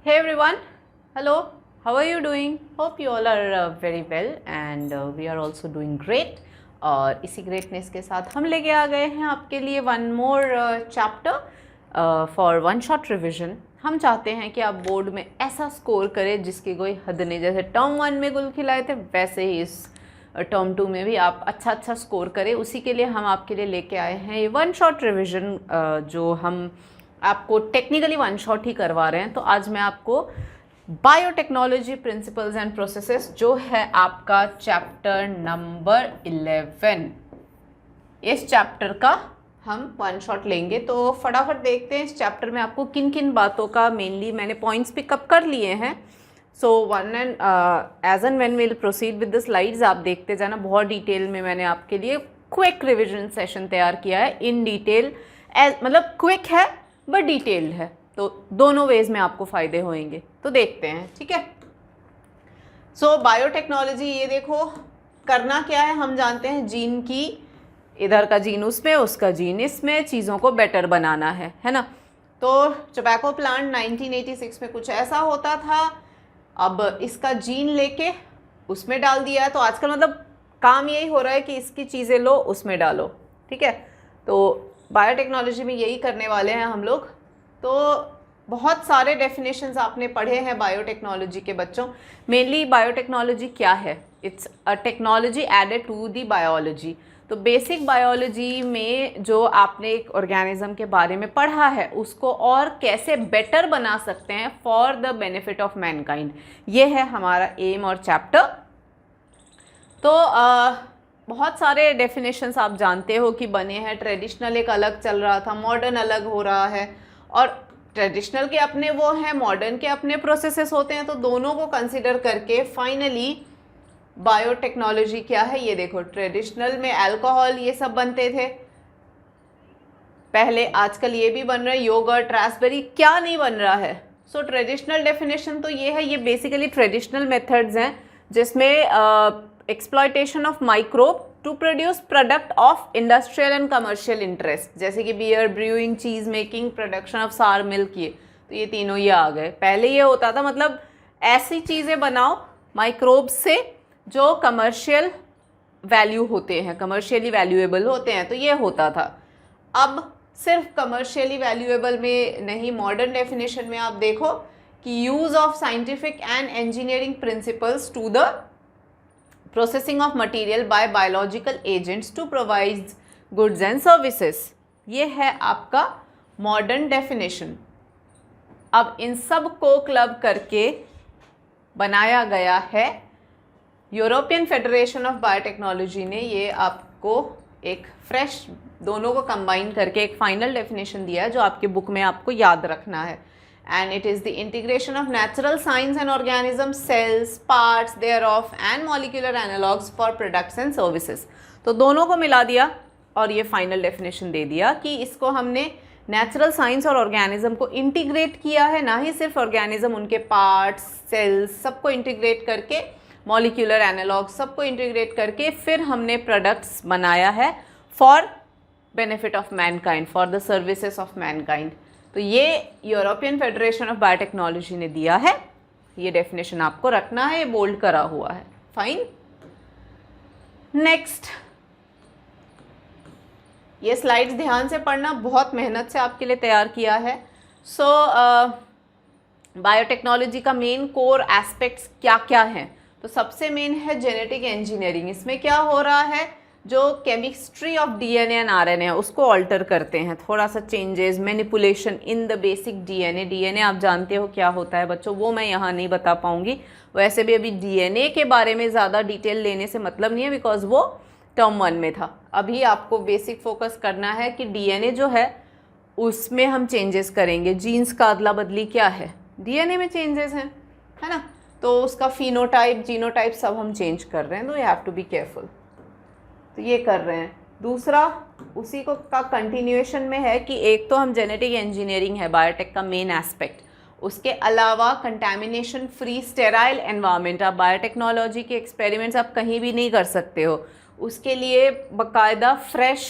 Hey everyone, hello, how are you doing? Hope you all are very well and we are also doing great. और इसी greatness के साथ हम लेके आ गए हैं आपके लिए one more chapter for one shot revision. हम चाहते हैं कि आप बोर्ड में ऐसा स्कोर करें जिसकी कोई हद नहीं। जैसे टर्म 1 में गुल खिलाए थे वैसे ही इस टर्म 2 में भी आप अच्छा स्कोर करें। उसी के लिए हम आपके लिए लेके आए हैं ये वन शॉट रिविजन, जो हम आपको टेक्निकली वन शॉट ही करवा रहे हैं। तो आज मैं आपको बायोटेक्नोलॉजी प्रिंसिपल्स एंड प्रोसेसेस, जो है आपका चैप्टर नंबर 11, इस चैप्टर का हम वन शॉट लेंगे। तो फटाफट देखते हैं इस चैप्टर में आपको किन किन बातों का मेनली मैंने पॉइंट्स पिकअप कर लिए हैं। So one and as and when will proceed with the slides, आप देखते जाना। बहुत डिटेल में मैंने आपके लिए क्विक रिविजन सेशन तैयार किया है, इन डिटेल, मतलब क्विक है बट डिटेल्ड है, तो दोनों वेज में आपको फ़ायदे होंगे। तो देखते हैं, ठीक है। सो बायोटेक्नोलॉजी, ये देखो करना क्या है, हम जानते हैं जीन की, इधर का जीन उसमें, उसका जीन इसमें, चीज़ों को बेटर बनाना है ना। तो टोबैको प्लांट 1986 में कुछ ऐसा होता था, अब इसका जीन लेके उसमें डाल दिया है। तो आजकल मतलब काम यही हो रहा है कि इसकी चीज़ें लो उसमें डालो, ठीक है। तो बायोटेक्नोलॉजी में यही करने वाले हैं हम लोग। तो बहुत सारे डेफिनेशंस आपने पढ़े हैं बायोटेक्नोलॉजी के बच्चों। मेनली बायोटेक्नोलॉजी क्या है? It's a technology added to the biology. तो बेसिक बायोलॉजी में जो आपने एक ऑर्गेनिज्म के बारे में पढ़ा है, उसको और कैसे बेटर बना सकते हैं for the benefit of Mankind, ये है हमारा एम और चैप्टर। तो बहुत सारे डेफिनेशंस आप जानते हो कि बने हैं। ट्रेडिशनल एक अलग चल रहा था, मॉडर्न अलग हो रहा है, और ट्रेडिशनल के अपने वो हैं, मॉडर्न के अपने प्रोसेसेस होते हैं। तो दोनों को कंसिडर करके फाइनली बायोटेक्नोलॉजी क्या है, ये देखो। ट्रेडिशनल में अल्कोहल ये सब बनते थे पहले, आजकल ये भी बन रहा है, योगर्ट, रास्पबेरी, क्या नहीं बन रहा है। सो ट्रेडिशनल डेफिनेशन तो ये है, ये बेसिकली ट्रेडिशनल मेथड्स हैं जिसमें exploitation of microbe to produce product of industrial and commercial interest, जैसे कि beer, brewing, cheese making, production of sour milk, ये तो ये तीनों ये आ गए। पहले ये होता था मतलब ऐसी चीज़ें बनाओ माइक्रोब्स से जो कमर्शियल वैल्यू होते हैं, कमर्शियली वैल्यूएबल होते हैं, तो ये होता था। अब सिर्फ कमर्शियली वैल्यूएबल में नहीं, मॉडर्न डेफिनेशन में आप देखो कि use of scientific and engineering principles to the processing of material by biological agents to provide goods and services, ये है आपका मॉडर्न डेफिनेशन। अब इन सब को क्लब करके बनाया गया है यूरोपियन फेडरेशन ऑफ बायोटेक्नोलॉजी ने। ये आपको एक फ्रेश, दोनों को कंबाइन करके एक फाइनल डेफिनेशन दिया है जो आपके बुक में आपको याद रखना है। And it is the integration of natural science and organism, cells, parts thereof and molecular analogues for products and services। तो दोनों को मिला दिया और ये फाइनल डेफिनेशन दे दिया कि इसको हमने नेचुरल साइंस और ऑर्गेनिज्म को इंटीग्रेट किया है, ना ही सिर्फ ऑर्गेनिज्म, उनके पार्ट्स, सेल्स, सबको इंटीग्रेट करके, मॉलिक्यूलर एनालॉग्स सबको इंटीग्रेट करके फिर हमने प्रोडक्ट्स बनाया है for benefit of Mankind, for the services of Mankind. तो ये यूरोपियन फेडरेशन ऑफ बायोटेक्नोलॉजी ने दिया है, ये डेफिनेशन आपको रखना है, ये बोल्ड करा हुआ है। फाइन, नेक्स्ट, ये स्लाइड्स ध्यान से पढ़ना, बहुत मेहनत से आपके लिए तैयार किया है। सो बायोटेक्नोलॉजी का मेन कोर एस्पेक्ट्स क्या क्या हैं? तो सबसे मेन है जेनेटिक इंजीनियरिंग। इसमें क्या हो रहा है, जो chemistry of DNA and RNA है उसको ऑल्टर करते हैं, थोड़ा सा changes, manipulation in the basic DNA. DNA आप जानते हो क्या होता है बच्चों, वो मैं यहाँ नहीं बता पाऊँगी। वैसे भी अभी डीएनए के बारे में ज़्यादा डिटेल लेने से मतलब नहीं है, बिकॉज वो टर्म 1 में था। अभी आपको बेसिक फोकस करना है कि डीएनए जो है उसमें हम चेंजेस करेंगे। जीन्स का अदला बदली क्या है, डीएनए में चेंजेस हैं, है ना। तो उसका फिनोटाइप, जीनोटाइप सब हम चेंज कर रहे हैं, तो you have to be careful. तो ये कर रहे हैं। दूसरा उसी को का कंटिन्यूएशन में है कि एक तो हम जेनेटिक इंजीनियरिंग है बायोटेक का मेन एस्पेक्ट, उसके अलावा कंटामिनेशन फ्री स्टेराइल एनवायरनमेंट। आप बायोटेक्नोलॉजी के एक्सपेरिमेंट्स आप कहीं भी नहीं कर सकते हो, उसके लिए बाकायदा फ्रेश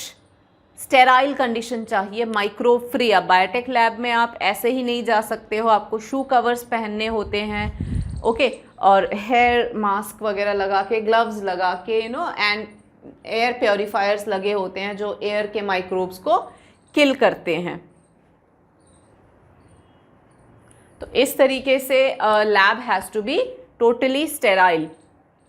स्टेराइल कंडीशन चाहिए, माइक्रो फ्री। अब बायोटेक लैब में आप ऐसे ही नहीं जा सकते हो, आपको शू कवर्स पहनने होते हैं, ओके, और हेयर मास्क वगैरह लगा के, ग्लव्स लगा के, एंड एयर प्योरीफायर्स लगे होते हैं जो एयर के माइक्रोब्स को किल करते हैं। तो इस तरीके से lab has to be totally sterile,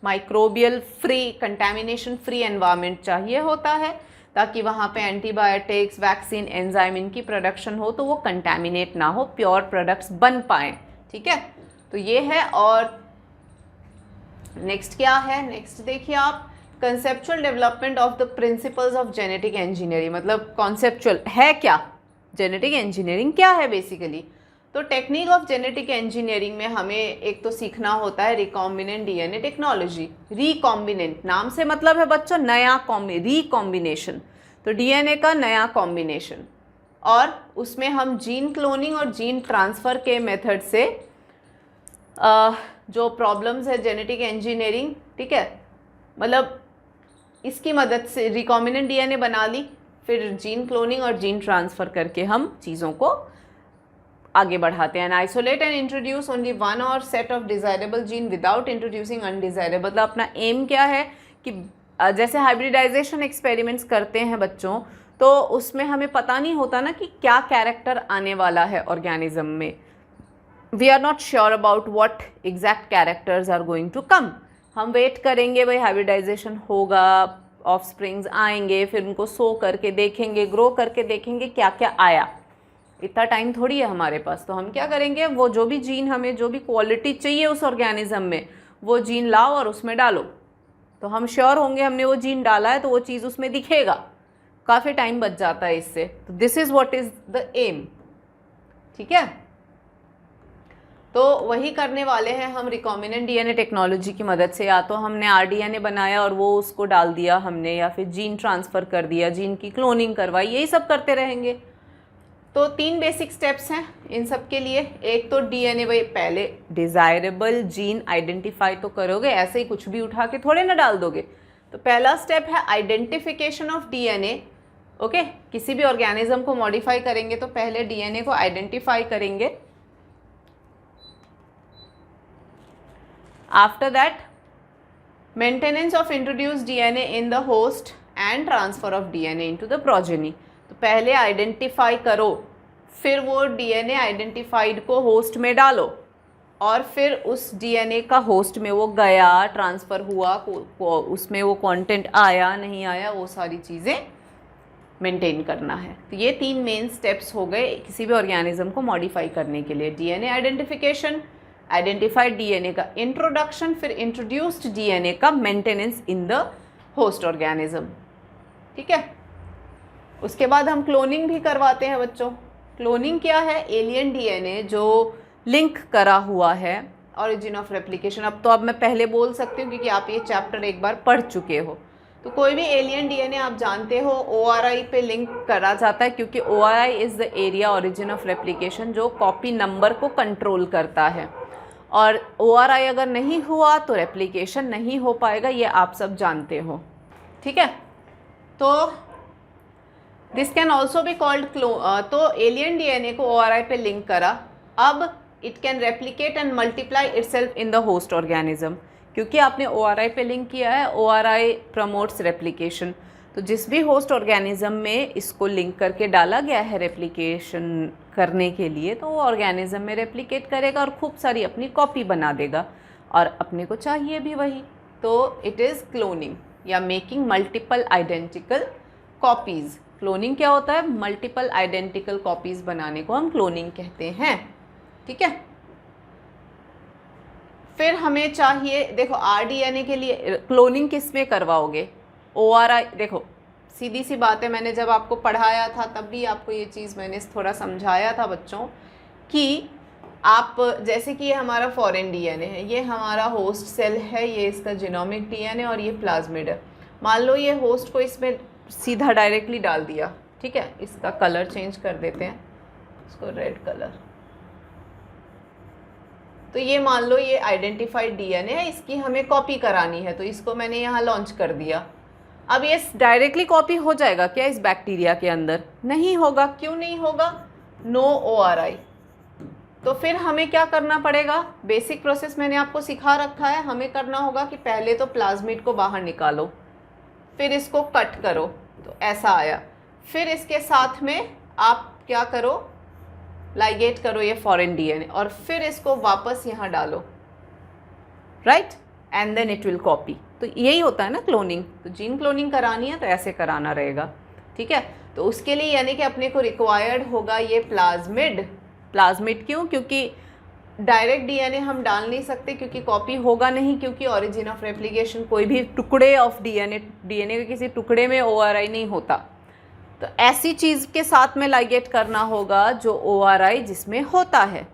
microbial free, contamination free environment चाहिए होता है, ताकि वहाँ पे एंटीबायोटिक्स, वैक्सीन, एंजाइम इनकी प्रोडक्शन हो तो वो कंटेमिनेट ना हो, प्योर प्रोडक्ट्स बन पाएँ। ठीक है, तो ये है। और नेक्स्ट क्या है, नेक्स्ट देखिए आप, conceptual development of the principles of genetic engineering. मतलब कॉन्सेप्चुअल है क्या, जेनेटिक इंजीनियरिंग क्या है बेसिकली। तो टेक्निक ऑफ जेनेटिक इंजीनियरिंग में हमें एक तो सीखना होता है रिकॉम्बिनेंट डीएनए टेक्नोलॉजी। रिकॉम्बिनेंट नाम से मतलब है बच्चों नया, रिकॉम्बिनेशन, तो डीएनए का नया कॉम्बिनेशन, और उसमें हम जीन क्लोनिंग और जीन ट्रांसफ़र के मेथड से जो प्रॉब्लम्स है जेनेटिक इंजीनियरिंग, ठीक है, मतलब इसकी मदद से रिकॉम्बिनेंट डीएनए बना ली, फिर जीन क्लोनिंग और जीन ट्रांसफ़र करके हम चीज़ों को आगे बढ़ाते हैं। Isolate and introduce only one or set of desirable gene without introducing undesirable. मतलब अपना एम क्या है कि जैसे हाइब्रिडाइजेशन एक्सपेरिमेंट्स करते हैं बच्चों, तो उसमें हमें पता नहीं होता ना कि क्या कैरेक्टर आने वाला है ऑर्गेनिज्म में। We are not sure about what exact characters are going to come. हम वेट करेंगे, भाई हाइब्रिडाइजेशन होगा, ऑफस्प्रिंग्स आएंगे, फिर उनको सो करके देखेंगे, ग्रो करके देखेंगे क्या क्या आया। इतना टाइम थोड़ी है हमारे पास, तो हम क्या करेंगे, वो जो भी जीन, हमें जो भी क्वालिटी चाहिए उस ऑर्गेनिज्म में, वो जीन लाओ और उसमें डालो, तो हम श्योर होंगे हमने वो जीन डाला है तो वो चीज़ उसमें दिखेगा। काफ़ी टाइम बच जाता है इससे। तो this is what is the aim. ठीक है, तो वही करने वाले हैं हम रिकॉम्बिनेंट डीएनए टेक्नोलॉजी की मदद से। या तो हमने आरडीएनए बनाया और वो उसको डाल दिया हमने, या फिर जीन ट्रांसफ़र कर दिया, जीन की क्लोनिंग करवाई, यही सब करते रहेंगे। तो 3 बेसिक स्टेप्स हैं इन सब के लिए। एक तो डीएनए, भाई पहले डिज़ायरेबल जीन आइडेंटिफाई तो करोगे, ऐसे ही कुछ भी उठा के थोड़े ना डाल दोगे। तो पहला स्टेप है आइडेंटिफिकेशन ऑफ डीएनए। ओके, किसी भी ऑर्गेनिज्म को मॉडिफाई करेंगे तो पहले डीएनए को आइडेंटिफाई करेंगे। After that maintenance of introduced DNA in the host and transfer of DNA into the progeny. तो पहले आइडेंटिफाई करो, फिर वो डीएनए आइडेंटिफाइड को होस्ट में डालो, और फिर उस डीएनए का होस्ट में वो गया, ट्रांसफ़र हुआ, उसमें वो कंटेंट आया नहीं आया, वो सारी चीज़ें मेंटेन करना है। तो ये 3 मेन स्टेप्स हो गए किसी भी ऑर्गेनिज्म को मॉडिफाई करने के लिए। डीएनए आइडेंटिफिकेशन, आइडेंटिफाइड डीएनए का इंट्रोडक्शन, फिर इंट्रोड्यूस्ड डीएनए का maintenance in the host organism. ठीक है, उसके बाद हम क्लोनिंग भी करवाते हैं बच्चों। क्लोनिंग क्या है, एलियन डीएनए जो लिंक करा हुआ है, ऑरिजिन ऑफ रेप्लिकेशन। अब मैं पहले बोल सकती हूँ क्योंकि आप ये चैप्टर एक बार पढ़ चुके हो। तो कोई भी एलियन डीएनए आप जानते हो ओआरआई पे लिंक करा जाता है, क्योंकि ORI is the area origin of replication जो कॉपी नंबर को कंट्रोल करता है, और ओआरआई अगर नहीं हुआ तो रेप्लिकेशन नहीं हो पाएगा, ये आप सब जानते हो। ठीक है, तो this can also be called तो एलियन डीएनए को ओआरआई पे लिंक करा, अब it can replicate and multiply itself in the host organism. क्योंकि आपने ओआरआई पे लिंक किया है, ओआरआई प्रमोट्स रेप्लिकेशन, तो जिस भी होस्ट ऑर्गेनिज्म में इसको लिंक करके डाला गया है रेप्लिकेशन करने के लिए, तो वो ऑर्गेनिज्म में रेप्लिकेट करेगा और खूब सारी अपनी कॉपी बना देगा, और अपने को चाहिए भी वही। तो इट इज़ क्लोनिंग या making multiple identical copies. Cloning क्या होता है, मल्टीपल आइडेंटिकल कॉपीज़ बनाने को हम क्लोनिंग कहते हैं। ठीक है, फिर हमें चाहिए, देखो आरडीएनए के लिए क्लोनिंग किस में करवाओगे, ओआरआई। देखो सीधी सी बात है, मैंने जब आपको पढ़ाया था तब भी आपको ये चीज़ मैंने थोड़ा समझाया था बच्चों कि आप जैसे कि ये हमारा फॉरेन डीएनए है, ये हमारा होस्ट सेल है, ये इसका जीनोमिक डीएनए और ये प्लाज्मिड है। मान लो ये होस्ट को इसमें सीधा डायरेक्टली डाल दिया, ठीक है, इसका कलर चेंज कर देते हैं, इसको रेड कलर। तो ये मान लो ये आइडेंटिफाइड डीएनए है, इसकी हमें कॉपी करानी है, तो इसको मैंने यहाँ लॉन्च कर दिया। अब ये डायरेक्टली कॉपी हो जाएगा क्या इस बैक्टीरिया के अंदर? नहीं होगा। क्यों नहीं होगा? No ORI। तो फिर हमें क्या करना पड़ेगा? बेसिक प्रोसेस मैंने आपको सिखा रखा है। हमें करना होगा कि पहले तो प्लाज्मिड को बाहर निकालो, फिर इसको कट करो, तो ऐसा आया। फिर इसके साथ में आप क्या करो? लाइगेट करो ये फॉरेन DNA और फिर इसको वापस यहाँ डालो, right, and then it will copy. तो यही होता है ना क्लोनिंग। तो जीन क्लोनिंग करानी है तो ऐसे कराना रहेगा, ठीक है। तो उसके लिए यानी कि अपने को रिक्वायर्ड होगा ये प्लाज्मिड। प्लाज्मिड क्यों? क्योंकि डायरेक्ट DNA हम डाल नहीं सकते, क्योंकि कॉपी होगा नहीं, क्योंकि ऑरिजिन ऑफ रेप्लिकेशन कोई भी टुकड़े ऑफ DNA के किसी टुकड़े में ORI नहीं होता। तो ऐसी चीज़ के साथ में लाइगेट करना होगा जो ORI जिसमें होता है।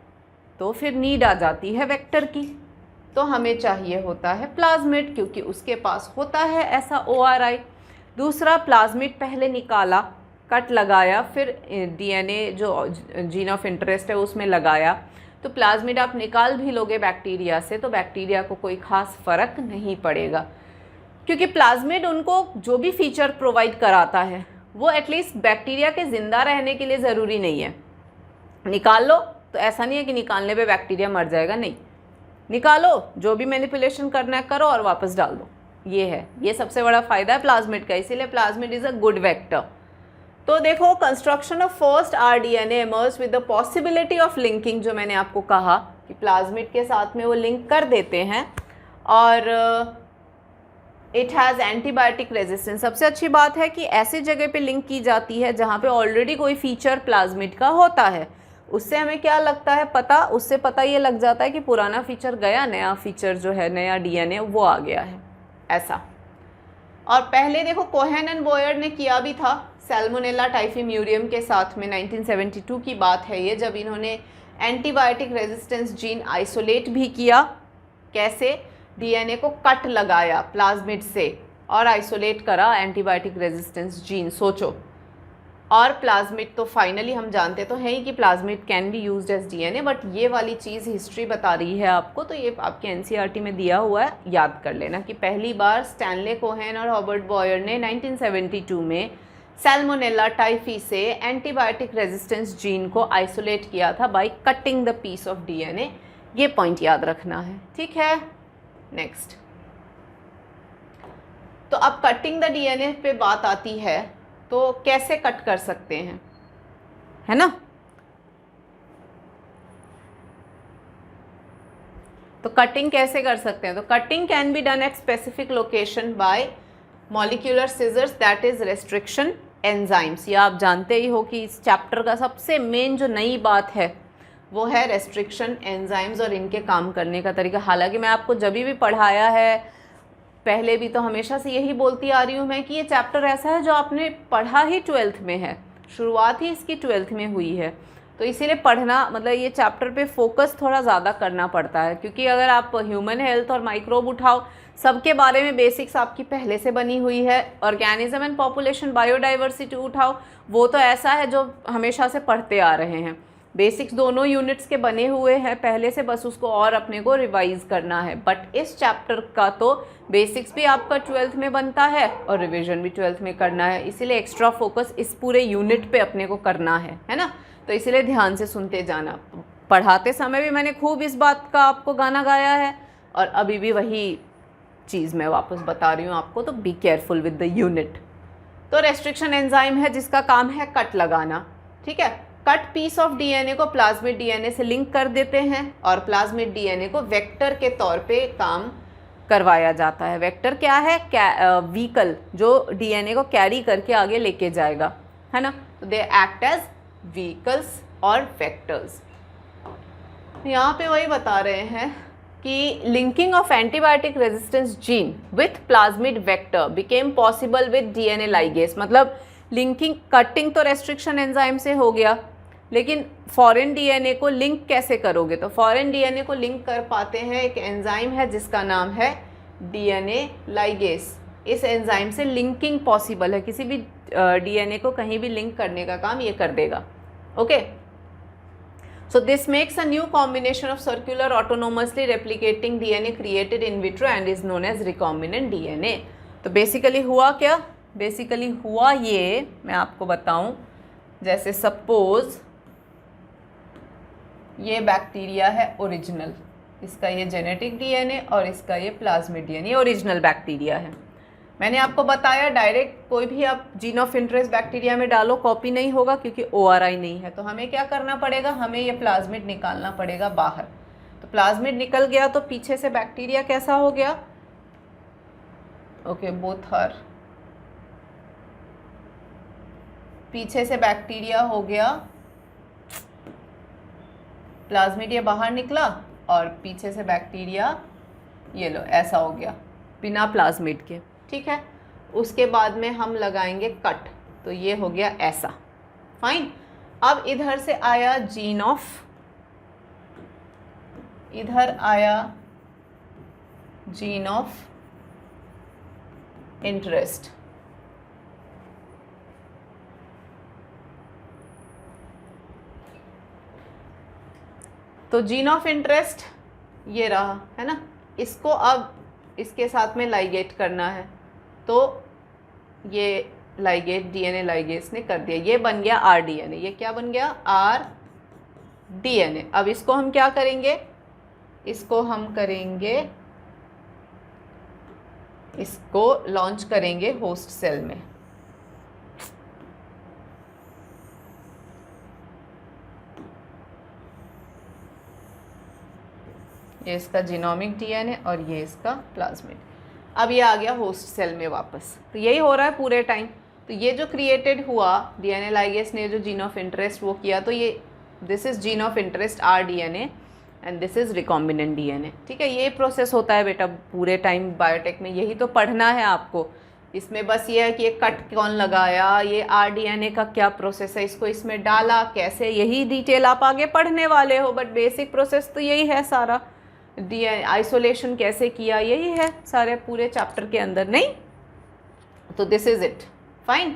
तो फिर नीड आ जाती है वेक्टर की। तो हमें चाहिए होता है प्लाज्मिड, क्योंकि उसके पास होता है ऐसा ORI। दूसरा, प्लाज्मिड पहले निकाला, कट लगाया, फिर DNA जो जीन ऑफ इंटरेस्ट है उसमें लगाया। तो प्लाज्मिड आप निकाल भी लोगे बैक्टीरिया से तो बैक्टीरिया को कोई ख़ास फ़र्क नहीं पड़ेगा, क्योंकि प्लाज्मिड उनको जो भी फीचर प्रोवाइड कराता है वो एटलीस्ट बैक्टीरिया के ज़िंदा रहने के लिए ज़रूरी नहीं है। निकाल लो तो ऐसा नहीं है कि निकालने पे बैक्टीरिया मर जाएगा, नहीं, निकालो, जो भी मैनिपुलेशन करना है करो और वापस डाल दो। ये है, ये सबसे बड़ा फ़ायदा है प्लाज्मिड का, इसीलिए plasmid is a good vector. तो देखो, construction of first rDNA emerged with the possibility of linking, जो मैंने आपको कहा कि प्लाज्मिड के साथ में वो लिंक कर देते हैं, और इट हैज़ एंटीबायोटिक रेजिस्टेंस। सबसे अच्छी बात है कि ऐसी जगह पे लिंक की जाती है जहाँ पे ऑलरेडी कोई फीचर प्लाज्मिड का होता है। उससे हमें क्या लगता है पता? उससे पता ये लग जाता है कि पुराना फीचर गया, नया फीचर जो है, नया DNA वो आ गया है, ऐसा। और पहले देखो कोहेन एंड बोयर ने किया भी था सैल्मोनेला टाइफीम्यूरियम के साथ में। 1972 की बात है ये, जब इन्होंने एंटीबायोटिक रेजिस्टेंस जीन आइसोलेट भी किया। कैसे? DNA को कट लगाया प्लाज्मिड से और आइसोलेट करा एंटीबायोटिक रेजिस्टेंस जीन, सोचो। और प्लाज्मिड तो फाइनली हम जानते तो हैं ही कि plasmid can be used as DNA, but ये वाली चीज़ हिस्ट्री बता रही है आपको, तो ये आपके NCERT में दिया हुआ है, याद कर लेना कि पहली बार स्टैनले कोहेन और हॉबर्ट बॉयर ने 1972 में सैल्मोनेला टाइफी से एंटीबायोटिक रेजिस्टेंस जीन को आइसोलेट किया था by cutting the piece of DNA। ये पॉइंट याद रखना है, ठीक है। नेक्स्ट, तो अब कटिंग द DNA पे बात आती है, तो कैसे कट कर सकते हैं, है ना? तो कटिंग कैसे कर सकते हैं? तो cutting can be done at specific location bye molecular scissors, that is restriction enzymes. ये आप जानते ही हो कि इस चैप्टर का सबसे मेन जो नई बात है वो है रेस्ट्रिक्शन एंजाइम्स और इनके काम करने का तरीका। हालांकि मैं आपको जब भी पढ़ाया है, पहले भी तो हमेशा से यही बोलती आ रही हूँ मैं कि ये चैप्टर ऐसा है जो आपने पढ़ा ही 12th में है, शुरुआत ही इसकी 12th में हुई है। तो इसीलिए पढ़ना, मतलब ये चैप्टर पे फोकस थोड़ा ज़्यादा करना पड़ता है, क्योंकि अगर आप ह्यूमन हेल्थ और माइक्रोब उठाओ, सबके बारे में बेसिक्स आपकी पहले से बनी हुई है। ऑर्गेनिज्म एंड पॉपुलेशन, बायोडाइवर्सिटी उठाओ, वो तो ऐसा है जो हमेशा से पढ़ते आ रहे हैं। बेसिक्स दोनों यूनिट्स के बने हुए हैं पहले से, बस उसको और अपने को रिवाइज करना है। बट इस चैप्टर का तो बेसिक्स भी आपका 12th में बनता है और रिवीजन भी 12th में करना है, इसीलिए एक्स्ट्रा फोकस इस पूरे यूनिट पे अपने को करना है ना। तो इसीलिए ध्यान से सुनते जाना। पढ़ाते समय भी मैंने खूब इस बात का आपको गाना गाया है, और अभी भी वही चीज़ मैं वापस बता रही हूँ आपको। तो be careful with the unit. तो रेस्ट्रिक्शन एंजाइम है जिसका काम है कट लगाना, ठीक है। कट पीस ऑफ DNA को प्लाज्मिड DNA से लिंक कर देते हैं और प्लाज्मिड DNA को वेक्टर के तौर पे काम करवाया जाता है। वेक्टर क्या है? व्हीकल जो DNA को कैरी करके आगे लेके जाएगा, है ना। तो दे एक्ट एज व्हीकल्स और वेक्टर्स। यहाँ पे वही बता रहे हैं कि linking of antibiotic resistance gene with plasmid vector became possible with DNA ligase. मतलब लिंकिंग, कटिंग तो रेस्ट्रिक्शन एंजाइम से हो गया, लेकिन फॉरेन DNA को लिंक कैसे करोगे? तो फॉरेन DNA को लिंक कर पाते हैं, एक एंजाइम है जिसका नाम है DNA लाइगेस। इस एंजाइम से लिंकिंग पॉसिबल है, किसी भी DNA को कहीं भी लिंक करने का काम ये कर देगा। Okay, so this makes a new combination of circular autonomously replicating DNA created in vitro and is known as recombinant DNA। तो बेसिकली हुआ क्या, बेसिकली हुआ ये, मैं आपको बताऊं, जैसे सपोज ये बैक्टीरिया है ओरिजिनल, इसका ये जेनेटिक डीएनए और इसका ये प्लाज्मिड डीएनए, ओरिजिनल बैक्टीरिया है। मैंने आपको बताया डायरेक्ट कोई भी आप जीन ऑफ इंटरेस्ट बैक्टीरिया में डालो कॉपी नहीं होगा क्योंकि ओआरआई नहीं है। तो हमें क्या करना पड़ेगा, हमें ये प्लाज्मिड निकालना पड़ेगा बाहर। तो प्लाज्मिड निकल गया तो पीछे से बैक्टीरिया कैसा हो गया, ओके बोथ आर, पीछे से बैक्टीरिया हो गया, प्लाज्मिड ये बाहर निकला और पीछे से बैक्टीरिया ये लो ऐसा हो गया बिना प्लाज्मिड के, ठीक है। उसके बाद में हम लगाएंगे कट, तो ये हो गया ऐसा, फाइन। अब इधर से आया जीन ऑफ, इधर आया जीन ऑफ इंटरेस्ट, तो जीन ऑफ इंटरेस्ट ये रहा है ना, इसको अब इसके साथ में लाइगेट करना है, तो ये लाइगेट डीएनए लाइगेस ने कर दिया, ये बन गया आर डीएनए। ये क्या बन गया, आर डीएनए। अब इसको हम क्या करेंगे, इसको हम करेंगे, इसको लॉन्च करेंगे होस्ट सेल में। ये इसका जीनोमिक डीएनए और ये इसका प्लाज्मिड। अब ये आ गया होस्ट सेल में वापस। तो यही हो रहा है पूरे टाइम। तो ये जो क्रिएटेड हुआ डीएनए लाइगेस ने जो जीन ऑफ इंटरेस्ट वो किया, तो ये this is gene of interest R DNA and this is recombinant DNA, ठीक है। ये प्रोसेस होता है बेटा पूरे टाइम बायोटेक में, यही तो पढ़ना है आपको। इसमें बस ये है कि ये कट कौन लगाया, ये आर डीएनए का क्या प्रोसेस है, इसको इसमें डाला कैसे, यही डिटेल आप आगे पढ़ने वाले हो। बट बेसिक प्रोसेस तो यही है सारा, डीएनए आइसोलेशन कैसे किया, यही है सारे पूरे चैप्टर के अंदर, नहीं? तो दिस इज इट, फाइन।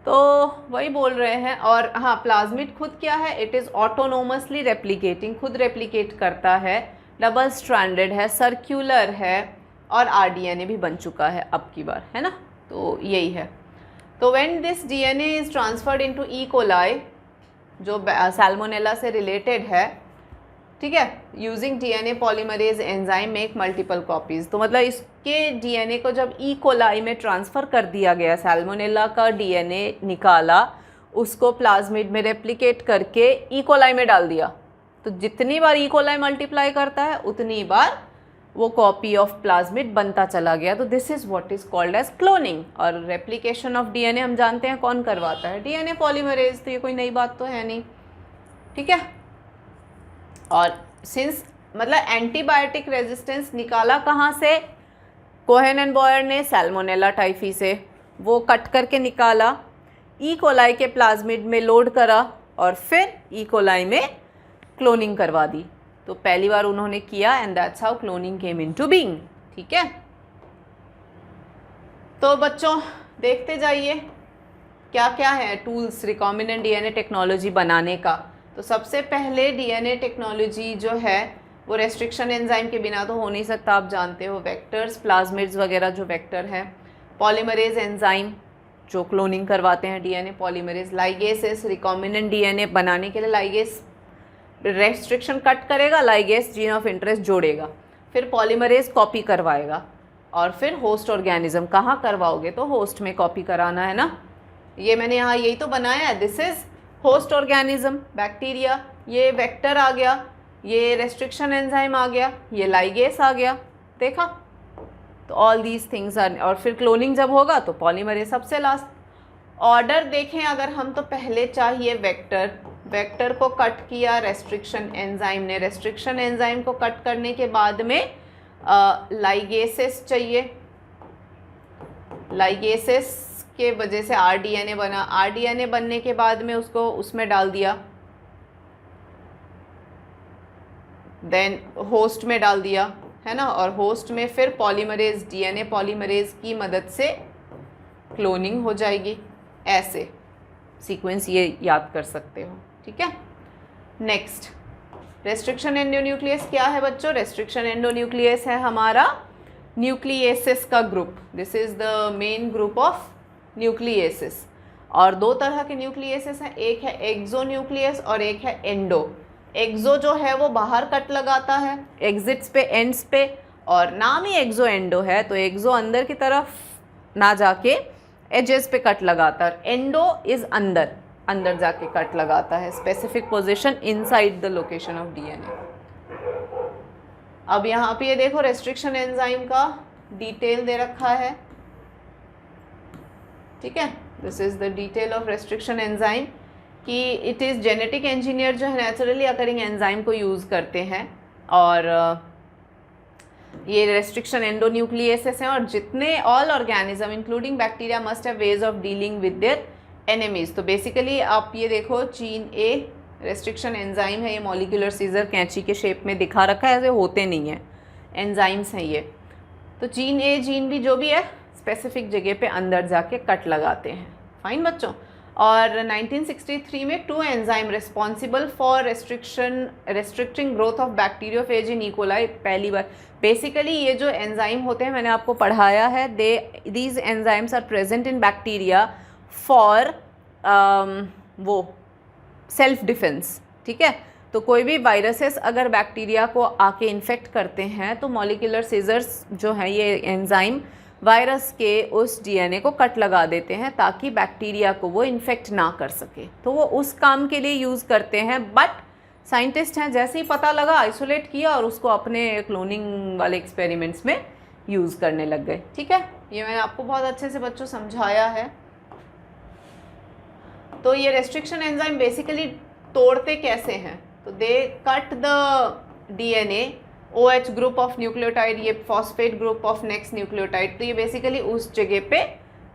तो वही बोल रहे हैं। और हाँ, प्लाज्मिड खुद क्या है, इट इज़ ऑटोनोमसली रेप्लिकेटिंग, खुद रेप्लिकेट करता है, डबल स्ट्रैंडेड है, सर्क्यूलर है और आरडीएनए भी बन चुका है अब की बार, है ना। तो यही है। तो when this DNA is transferred into E coli, जो सैल्मोनेला से रिलेटेड है, ठीक है, using DNA polymerase enzyme make multiple copies. तो मतलब इसके डीएनए को जब ई कोलाई में ट्रांसफ़र कर दिया गया, सैल्मोनेला का डीएनए निकाला, उसको प्लाज्मिड में रेप्लिकेट करके ई कोलाई में डाल दिया, तो जितनी बार ई कोलाई मल्टीप्लाई करता है उतनी बार वो कॉपी ऑफ प्लाज्मिड बनता चला गया। तो this is what is called as cloning. और रेप्लिकेशन ऑफ डीएनए हम जानते हैं कौन करवाता है, डीएनए पॉलीमरेज। तो ये कोई नई बात तो है नहीं, ठीक है। और सिंस मतलब एंटीबायोटिक रेजिस्टेंस निकाला कहाँ से, कोहेन एंड बॉयर ने सैल्मोनेला टाइफी से, वो कट करके निकाला, ई कोलाई के प्लाज्मिड में लोड करा और फिर ई कोलाई में क्लोनिंग करवा दी। तो पहली बार उन्होंने किया and that's how cloning came into being, ठीक है। तो बच्चों देखते जाइए क्या क्या है टूल्स रिकॉम्बिनेंट डीएनए टेक्नोलॉजी बनाने का। तो सबसे पहले डीएनए टेक्नोलॉजी जो है वो रेस्ट्रिक्शन एंजाइम के बिना तो हो नहीं सकता, आप जानते हो। वेक्टर्स, प्लाज्मिड्स वगैरह जो वेक्टर है, पॉलीमरेज एंजाइम जो क्लोनिंग करवाते हैं डीएनए पॉलीमरेज, लाइगेसेस रिकॉम्बिनेंट डीएनए बनाने के लिए लाइगेस रेस्ट्रिक्शन कट करेगा, लाइगेस जीन ऑफ इंटरेस्ट जोड़ेगा, फिर पॉलीमरेज कॉपी करवाएगा और फिर होस्ट ऑर्गेनिज्म। कहाँ करवाओगे, तो होस्ट में कॉपी कराना है ना। ये मैंने यहाँ यही तो बनाया है, this is host organism bacteria, ये वेक्टर आ गया, ये रेस्ट्रिक्शन एंजाइम आ गया, ये लाइगेस आ गया, देखा। तो ऑल दीज थिंग्स आर, और फिर क्लोनिंग जब होगा तो पॉलीमरेज सबसे लास्ट। ऑर्डर देखें अगर हम, तो पहले चाहिए वेक्टर, वेक्टर को कट किया रेस्ट्रिक्शन एंजाइम ने, रेस्ट्रिक्शन एंजाइम को कट करने के बाद में लाइगेसेस चाहिए, लाइगेसेस के वजह से आरडीएनए बना, आरडीएनए बनने के बाद में उसको उसमें डाल दिया, देन होस्ट में डाल दिया, है ना। और होस्ट में फिर पॉलीमरेज, डीएनए पॉलीमरेज की मदद से क्लोनिंग हो जाएगी। ऐसे सीक्वेंस ये याद कर सकते हो, ठीक है। नेक्स्ट, रेस्ट्रिक्शन एंडोन्यूक्लियस क्या है बच्चों, रेस्ट्रिक्शन एंडोन्यूक्लियस है हमारा न्यूक्लियेसिस का group, this is the main group of nucleases. और दो तरह के न्यूक्लियेसिस हैं, एक है एक्सो न्यूक्लियस और एक है एंडो। एक्सो जो है वो बाहर कट लगाता है एग्जिट्स पे, एंड्स पे, और नाम ही एक्सो एंडो है, तो एक्सो अंदर की तरफ ना जाके एजेस पे कट लगाता है। एंडो इज अंदर जाके कट लगाता है, specific position inside the location of DNA. अब यहाँ पे ये देखो रेस्ट्रिक्शन एंजाइम का डिटेल दे रखा है, ठीक है। This is the detail of restriction enzyme कि इट इज़ जेनेटिक इंजीनियर जो है नेचुरली अकरिंग एंजाइम को यूज़ करते हैं, और ये रेस्ट्रिक्शन एंडोन्यूक्लियेसिस हैं, और जितने all organism including bacteria must have ways of dealing with their enemies. तो बेसिकली आप ये देखो जीन ए रेस्ट्रिक्शन एंजाइम है, ये मॉलिक्यूलर सीजर कैंची के शेप में दिखा रखा है, ऐसे होते नहीं हैं, एंजाइम्स हैं ये। तो जीन ए जीन बी जो भी है स्पेसिफिक जगह पे अंदर जाके कट लगाते हैं। फाइन बच्चों। और 1963 में 2 enzyme responsible for restricting growth of bacteriophage in E coli पहली बार। बेसिकली ये जो एंजाइम होते हैं मैंने आपको पढ़ाया है, these enzymes are present in bacteria for वो सेल्फ डिफेंस, ठीक है। तो कोई भी वायरसेस अगर बैक्टीरिया को आके इन्फेक्ट करते हैं तो मॉलिक्यूलर सीजर्स जो है ये एंजाइम वायरस के उस डीएनए को कट लगा देते हैं ताकि बैक्टीरिया को वो इन्फेक्ट ना कर सके, तो वो उस काम के लिए यूज़ करते हैं। बट साइंटिस्ट हैं जैसे ही पता लगा आइसोलेट किया और उसको अपने क्लोनिंग वाले एक्सपेरिमेंट्स में यूज़ करने लग गए, ठीक है। ये मैंने आपको बहुत अच्छे से बच्चों समझाया है। तो ये रेस्ट्रिक्शन एंजाइम बेसिकली तोड़ते कैसे हैं, तो they cut the DNA OH group of nucleotide, ये phosphate group of next nucleotide, तो ये बेसिकली उस जगह पे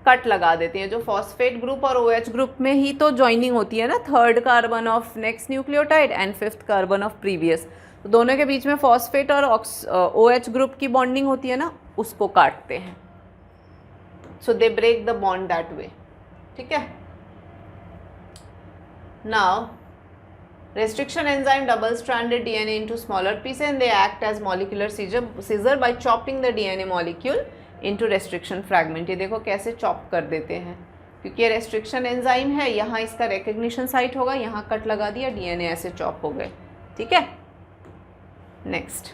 कट लगा देते हैं। जो फॉस्फेट ग्रुप और OH ग्रुप में ही तो ज्वाइनिंग होती है ना, 3rd carbon of next nucleotide and 5th carbon of previous, तो दोनों के बीच में फॉस्फेट और OH ग्रुप की बॉन्डिंग होती है ना, उसको काटते हैं। So they break the bond that way, ठीक है। Now restriction enzyme double stranded DNA into smaller pieces and they act as molecular scissor by chopping the DNA molecule into restriction fragment। ये देखो कैसे चॉप कर देते हैं, क्योंकि ये रेस्ट्रिक्शन एंजाइम है, यहाँ इसका रिकग्निशन साइट होगा, यहाँ कट लगा दिया, डीएनए ऐसे चॉप हो गए, ठीक है। नेक्स्ट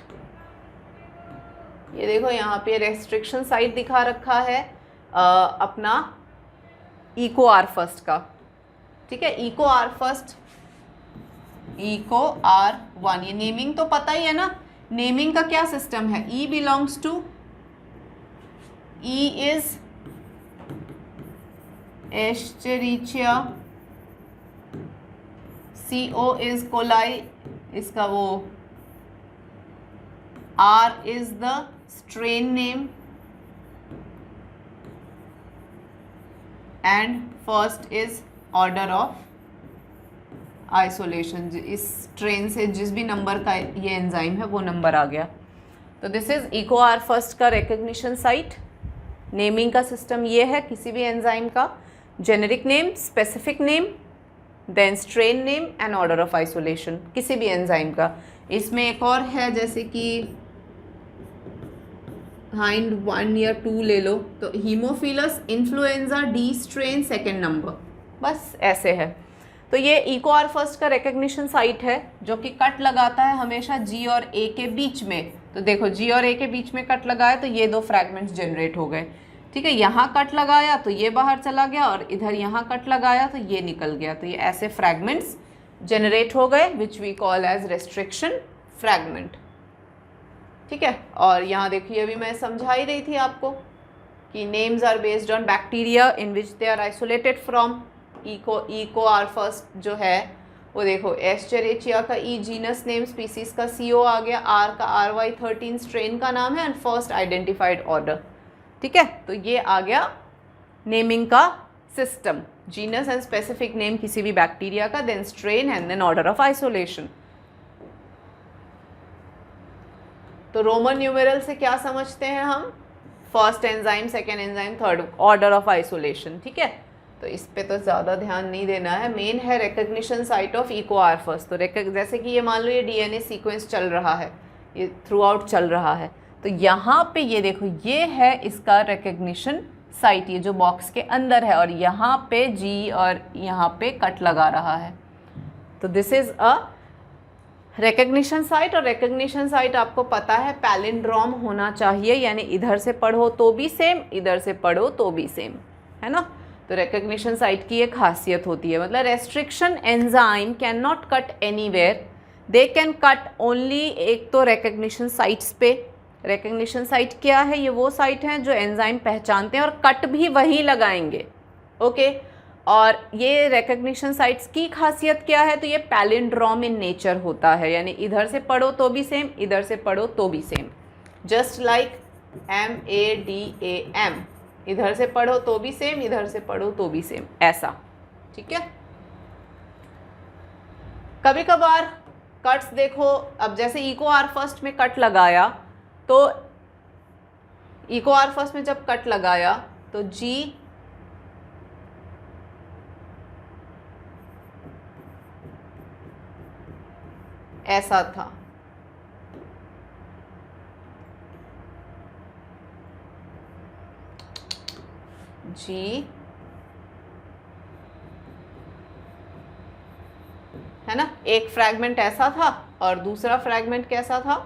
ये देखो यहाँ पे रेस्ट्रिक्शन साइट दिखा रखा है अपना इको आर फर्स्ट का, ठीक है। Eco R first, eco R1, ये नेमिंग तो पता ही है ना, नेमिंग का क्या सिस्टम है, E belongs to, E is Escherichia, CO is coli, इसका वो R is the strain name and first is order of isolation. इस ट्रेन से जिस भी नंबर का ये एंजाइम है वो नंबर आ गया। तो this is Eco R first का रिकग्निशन साइट। नेमिंग का सिस्टम ये है किसी भी एंजाइम का, generic name, specific name, then strain name and order of isolation किसी भी एंजाइम का। इसमें एक और है जैसे कि हाइंड 1 या 2 ले लो, तो Haemophilus influenza D strain second number, बस ऐसे है। तो ये इको आर फर्स्ट का रिकग्निशन साइट है जो कि कट लगाता है हमेशा G और A के बीच में। तो देखो G और A के बीच में कट लगाया तो ये 2 फ्रैगमेंट्स जनरेट हो गए, ठीक है। यहाँ कट लगाया तो ये बाहर चला गया और इधर यहाँ कट लगाया तो ये निकल गया, तो ये ऐसे फ्रैगमेंट्स जनरेट हो गए which we call as restriction fragment, ठीक है। और यहाँ देखिए अभी मैं समझा ही रही थी आपको कि names are based on bacteria in which they are isolated from. Eco R first जो है वो देखो एस्चेरिचिया का E जीनस नेम, स्पीसीज का CO आ गया, R का RY13 स्ट्रेन का नाम है एंड फर्स्ट आइडेंटिफाइड ऑर्डर, ठीक है। तो ये आ गया नेमिंग का system, genus and specific name किसी भी बैक्टीरिया का, then strain and then order of isolation. तो रोमन न्यूमेरल से क्या समझते हैं हम, first enzyme, second enzyme, third order of isolation, ठीक है। तो इस पे तो ज़्यादा ध्यान नहीं देना है, मेन है recognition site of Eco R first. तो जैसे कि ये मान लो ये DNA सीक्वेंस चल रहा है, ये थ्रू आउट चल रहा है, तो यहाँ पे ये देखो, ये है इसका रिकग्निशन साइट, ये जो बॉक्स के अंदर है, और यहाँ पे जी और यहाँ पे कट लगा रहा है। तो this is a recognition site. और रिकग्निशन साइट आपको पता है पैलिंड्रोम होना चाहिए, यानी इधर से पढ़ो तो भी सेम, इधर से पढ़ो तो भी सेम, है ना। तो रिकग्निशन साइट की एक खासियत होती है, मतलब restriction enzyme can not cut anywhere, they can cut only एक तो रिकग्निशन साइट्स पे। रिकग्निशन साइट क्या है? ये वो साइट हैं जो एंजाइम पहचानते हैं और कट भी वहीं लगाएंगे, ओके। और ये रिकग्निशन साइट्स की खासियत क्या है? तो ये पैलिंड्रोम इन नेचर होता है, यानी इधर से पढ़ो तो भी सेम, इधर से पढ़ो तो भी सेम, जस्ट लाइक MADAM, इधर से पढ़ो तो भी सेम, इधर से पढ़ो तो भी सेम, ऐसा, ठीक है। कभी कभार कट्स देखो, अब जैसे इको आर फर्स्ट में कट लगाया, तो इको आर फर्स्ट में जब कट लगाया तो जी ऐसा था, जी, है ना। एक फ्रैगमेंट ऐसा था और दूसरा फ्रैगमेंट कैसा था?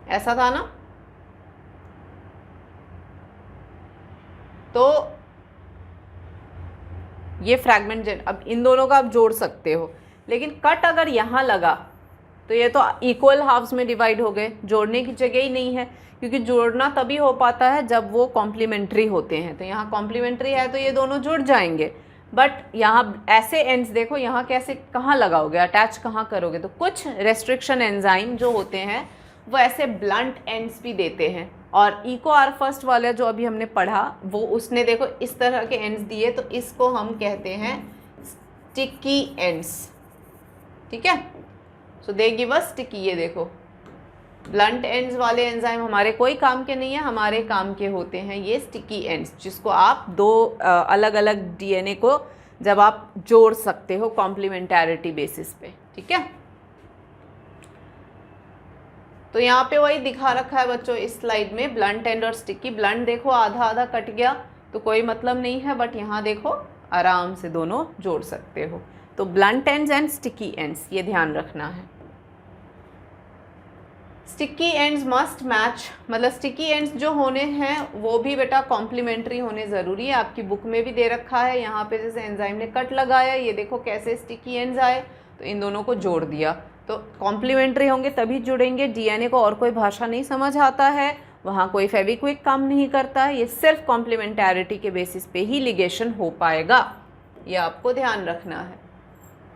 ऐसा था ना। तो ये फ्रैगमेंट, अब इन दोनों का आप जोड़ सकते हो, लेकिन कट अगर यहाँ लगा तो ये तो इक्वल हाफ्स में डिवाइड हो गए, जोड़ने की जगह ही नहीं है, क्योंकि जोड़ना तभी हो पाता है जब वो कॉम्प्लीमेंट्री होते हैं। तो यहाँ कॉम्प्लीमेंट्री है तो ये दोनों जुड़ जाएंगे, बट यहाँ ऐसे एंड्स देखो, यहाँ कैसे, कहाँ लगाओगे, अटैच कहाँ करोगे? तो कुछ रेस्ट्रिक्शन एंजाइम जो होते हैं वो ऐसे ब्लंट एंड्स भी देते हैं, और इको आर फर्स्ट वाला जो अभी हमने पढ़ा वो उसने देखो इस तरह के एंड्स दिए, तो इसको हम कहते हैं स्टिकी एंड्स, ठीक है। सो दे गिव अस स्टिकी। ये देखो ब्लंट एंड्स वाले एंजाइम हमारे कोई काम के नहीं है, हमारे काम के होते हैं ये स्टिकी एंड्स, जिसको आप दो अलग अलग डीएनए को जब आप जोड़ सकते हो कॉम्प्लीमेंटैरिटी बेसिस पे, ठीक है। तो यहाँ पे वही दिखा रखा है बच्चों इस स्लाइड में, ब्लंट एंड और स्टिकी। ब्लंट देखो आधा आधा कट गया तो कोई मतलब नहीं है, बट यहाँ देखो आराम से दोनों जोड़ सकते हो। तो blunt ends and sticky ends, ये ध्यान रखना है। स्टिकी एंड्स मस्ट मैच, मतलब स्टिकी एंड्स जो होने हैं वो भी बेटा कॉम्प्लीमेंट्री होने ज़रूरी है। आपकी बुक में भी दे रखा है, यहाँ पे जैसे एंजाइम ने कट लगाया, ये देखो कैसे स्टिकी एंड्स आए, तो इन दोनों को जोड़ दिया। तो कॉम्प्लीमेंट्री होंगे तभी जुड़ेंगे। डीएनए को और कोई भाषा नहीं समझ आता है, वहाँ कोई फेविक्विक काम नहीं करता है, ये सिर्फ कॉम्प्लीमेंटैरिटी के बेसिस पे ही लिगेशन हो पाएगा, ये आपको ध्यान रखना है।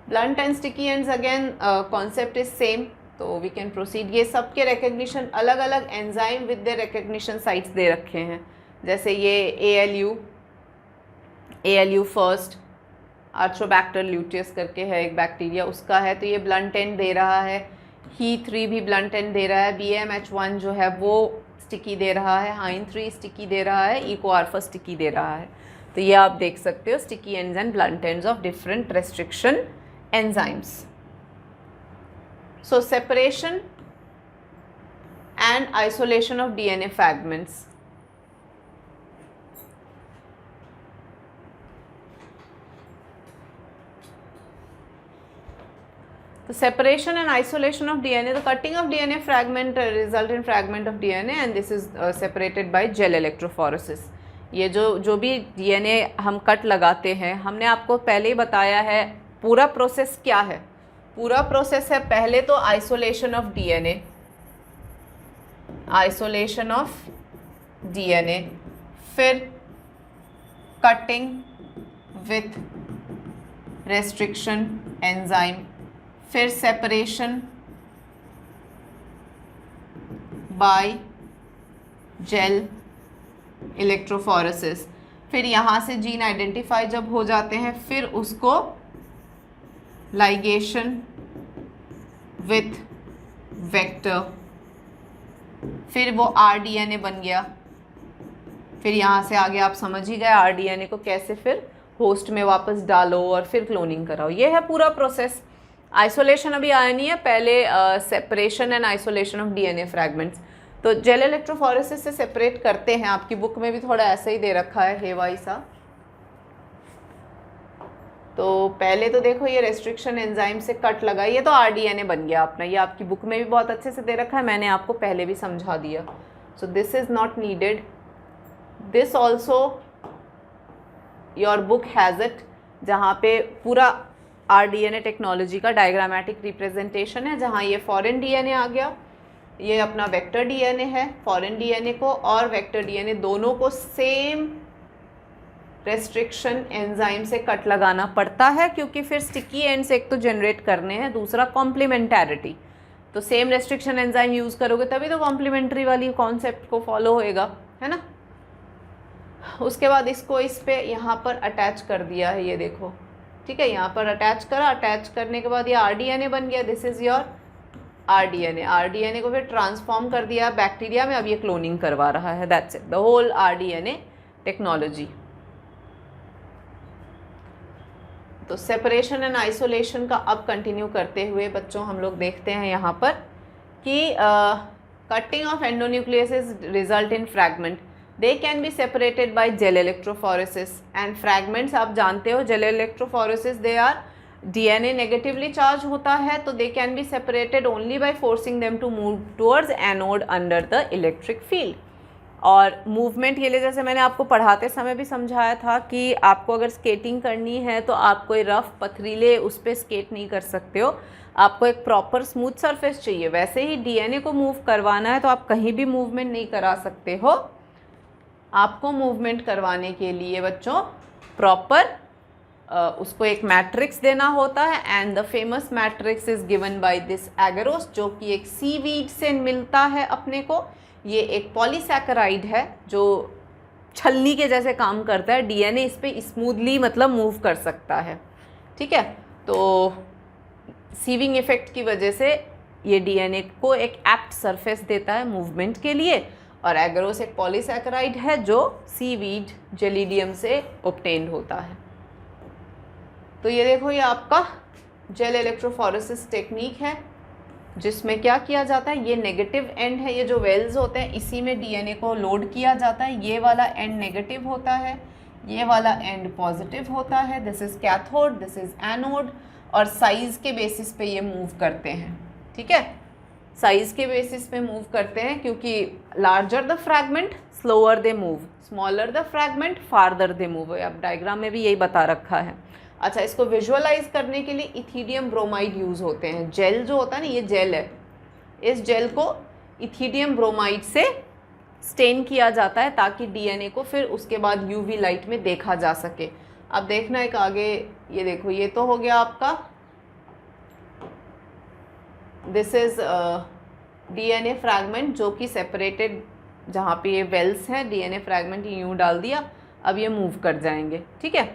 Blunt and sticky ends again concept is same, तो वी कैन प्रोसीड। ये सबके रिकग्निशन अलग अलग enzyme with the recognition sites दे रखे हैं, जैसे ये ALU फर्स्ट, आर्थ्रोबैक्टर ल्यूटियस करके है एक बैक्टीरिया, उसका है, तो ये ब्लंट एंड दे रहा है। He3 भी ब्लंट एंड दे रहा है। BMH1 जो है वो स्टिकी दे रहा है। Hein3 स्टिकी दे रहा है। EcoArfa स्टिकी दे रहा है। तो ये आप देख सकते हो sticky ends and blunt ends of different restriction enzymes. So separation and isolation of DNA fragments. The separation and isolation of DNA, the cutting of DNA fragment result in fragment of DNA, and this is separated by gel electrophoresis. ये जो भी DNA हम cut लगाते हैं, हमने आपको पहले ही बताया है पूरा प्रोसेस क्या है। पूरा प्रोसेस है पहले तो isolation of DNA, isolation of DNA, फिर कटिंग विथ रेस्ट्रिक्शन एंजाइम, फिर सेपरेशन बाय जेल इलेक्ट्रोफोरेसिस, फिर यहाँ से जीन आइडेंटिफाई जब हो जाते हैं फिर उसको लाइगेशन विथ वेक्टर, फिर वो rDNA बन गया। फिर यहाँ से आगे आप समझ ही गए rDNA को कैसे फिर होस्ट में वापस डालो और फिर क्लोनिंग कराओ। ये है पूरा प्रोसेस। आइसोलेशन अभी आया नहीं है, पहले separation and isolation of DNA fragments. तो जेल इलेक्ट्रोफोरेसिस से सेपरेट करते हैं, आपकी बुक में भी थोड़ा ऐसा ही दे रखा है हेवाई सा। तो पहले तो देखो ये रेस्ट्रिक्शन एंजाइम से कट लगा, ये तो आरडीएनए बन गया अपना, ये आपकी बुक में भी बहुत अच्छे से दे रखा है, मैंने आपको पहले भी समझा दिया। So this is not needed, this also your book has it, जहाँ पे पूरा आरडीएनए टेक्नोलॉजी का डायग्रामेटिक रिप्रेजेंटेशन है, जहाँ ये फॉरेन डीएनए आ गया, ये अपना वेक्टर डीएनए है। फॉरेन डीएनए को और वेक्टर डीएनए दोनों को सेम रेस्ट्रिक्शन एंजाइम से कट लगाना पड़ता है, क्योंकि फिर स्टिकी एंड्स एक तो जनरेट करने हैं, दूसरा कॉम्प्लीमेंटैरिटी। तो सेम रेस्ट्रिक्शन एंजाइम यूज़ करोगे तभी तो कॉम्प्लीमेंट्री वाली कॉन्सेप्ट को फॉलो होएगा, है ना। उसके बाद इसको इस पे यहाँ पर अटैच कर दिया है, ये देखो, ठीक है, यहाँ पर अटैच करा। अटैच करने के बाद ये आरडीएनए बन गया, this is your rDNA. RDNA को फिर ट्रांसफॉर्म कर दिया बैक्टीरिया में, अब ये क्लोनिंग करवा रहा है। That's it, the whole rDNA technology. तो सेपरेशन एंड आइसोलेशन का अब कंटिन्यू करते हुए बच्चों हम लोग देखते हैं यहाँ पर कि cutting of endonuclease result in fragment, they can be separated by gel electrophoresis and fragments. आप जानते हो gel electrophoresis they are DNA negatively charge होता है, तो they can be separated only by forcing them to move towards anode under the electric field. और movement के लिए जैसे मैंने आपको पढ़ाते समय भी समझाया था कि आपको अगर स्केटिंग करनी है तो आप कोई रफ पथरीले उस पर स्केट नहीं कर सकते हो, आपको एक प्रॉपर स्मूथ सरफेस चाहिए। वैसे ही डीएनए को मूव करवाना है तो आप कहीं भी मूवमेंट नहीं करा सकते हो। आपको मूवमेंट करवाने के लिए बच्चों प्रॉपर उसको एक मैट्रिक्स देना होता है, and the famous matrix is given by this agarose, जो कि एक सीवीड से मिलता है अपने को। ये एक पॉलीसैकेराइड है जो छलनी के जैसे काम करता है, डीएनए इस पे स्मूथली मतलब मूव कर सकता है, ठीक है। तो सीविंग इफेक्ट की वजह से ये डीएनए को एक एप्ट सरफेस देता है मूवमेंट के लिए, और एगरोस एक पॉलीसैकेराइड है जो सीवीड जेलिडियम से ऑब्टेन्ड होता है। तो ये देखो, ये आपका जेल इलेक्ट्रोफोरेसिस टेक्निक है, जिसमें क्या किया जाता है, ये नेगेटिव एंड है, ये जो वेल्स होते हैं इसी में डीएनए को लोड किया जाता है। ये वाला एंड नेगेटिव होता है, ये वाला एंड पॉजिटिव होता है। This is cathode, this is anode, और साइज़ के बेसिस पे ये मूव करते हैं, ठीक है। साइज़ के बेसिस पे मूव करते हैं, क्योंकि larger the fragment slower they move, smaller the fragment farther they move. अब डायग्राम में भी यही बता रखा है। अच्छा, इसको विजुअलाइज करने के लिए इथीडियम ब्रोमाइड यूज़ होते हैं। जेल जो होता है ना, ये जेल है, इस जेल को इथीडियम ब्रोमाइड से स्टेन किया जाता है ताकि डीएनए को फिर उसके बाद यूवी लाइट में देखा जा सके। अब देखना एक आगे, ये देखो, ये तो हो गया आपका, दिस इज़ डीएनए फ्रैगमेंट जो कि सेपरेटेड, जहाँ पे ये वेल्स हैं, डीएनए फ्रैगमेंट यूँ डाल दिया, अब ये मूव कर जाएंगे, ठीक है।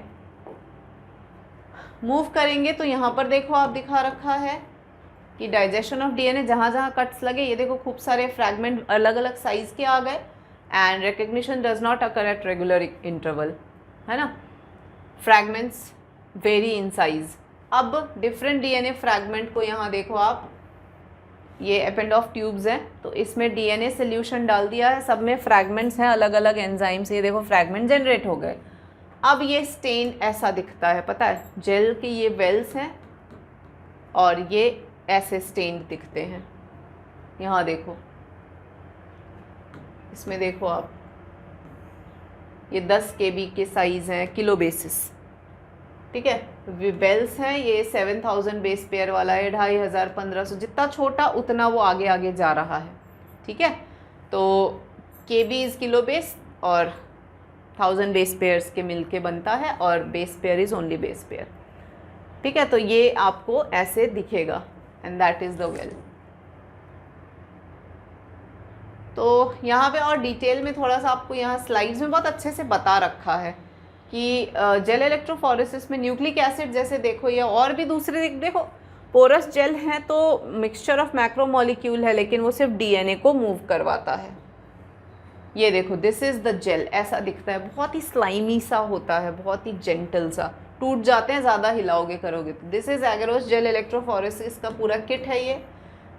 मूव करेंगे तो यहाँ पर देखो आप दिखा रखा है कि डाइजेशन ऑफ डीएनए, जहाँ जहाँ कट्स लगे, ये देखो खूब सारे फ्रैगमेंट अलग अलग साइज़ के आ गए, and recognition does not occur at regular interval, है ना। Fragments very in size. अब डिफरेंट डीएनए फ्रैगमेंट को यहाँ देखो आप, ये एपेंड ऑफ ट्यूब्स हैं, तो इसमें डीएनए सोल्यूशन डाल दिया है, सब में फ्रैगमेंट्स हैं अलग अलग एंजाइम से, ये देखो फ्रैगमेंट जनरेट हो गए। अब ये स्टेन ऐसा दिखता है, पता है, जेल के ये वेल्स हैं और ये ऐसे स्टेन दिखते हैं। यहाँ देखो, इसमें देखो आप, ये 10 kb के साइज़ हैं, किलो बेसिस, ठीक है। वेल्स हैं, ये 7000 बेस पेयर वाला है, 2500, 1500, जितना छोटा उतना वो आगे आगे जा रहा है, ठीक है। तो kb इज़ किलो बेस, और 1000 बेस पेयर्स के मिलके बनता है, और base pair is only base pair, ठीक है। तो ये आपको ऐसे दिखेगा, and that is the well. तो यहाँ पे और डिटेल में थोड़ा सा आपको यहाँ स्लाइड्स में बहुत अच्छे से बता रखा है कि जेल इलेक्ट्रोफोरेसिस में न्यूक्लिक एसिड, जैसे देखो ये और भी दूसरे, देखो पोरस जेल है तो मिक्सचर ऑफ मैक्रोमोलिक्यूल है, लेकिन वो सिर्फ डीएनए को मूव करवाता है, ये देखो, दिस इज़ द जेल, ऐसा दिखता है, बहुत ही स्लाइमी सा होता है, बहुत ही जेंटल सा, टूट जाते हैं ज़्यादा हिलाओगे करोगे तो। This is agarose gel electrophoresis का पूरा किट है ये,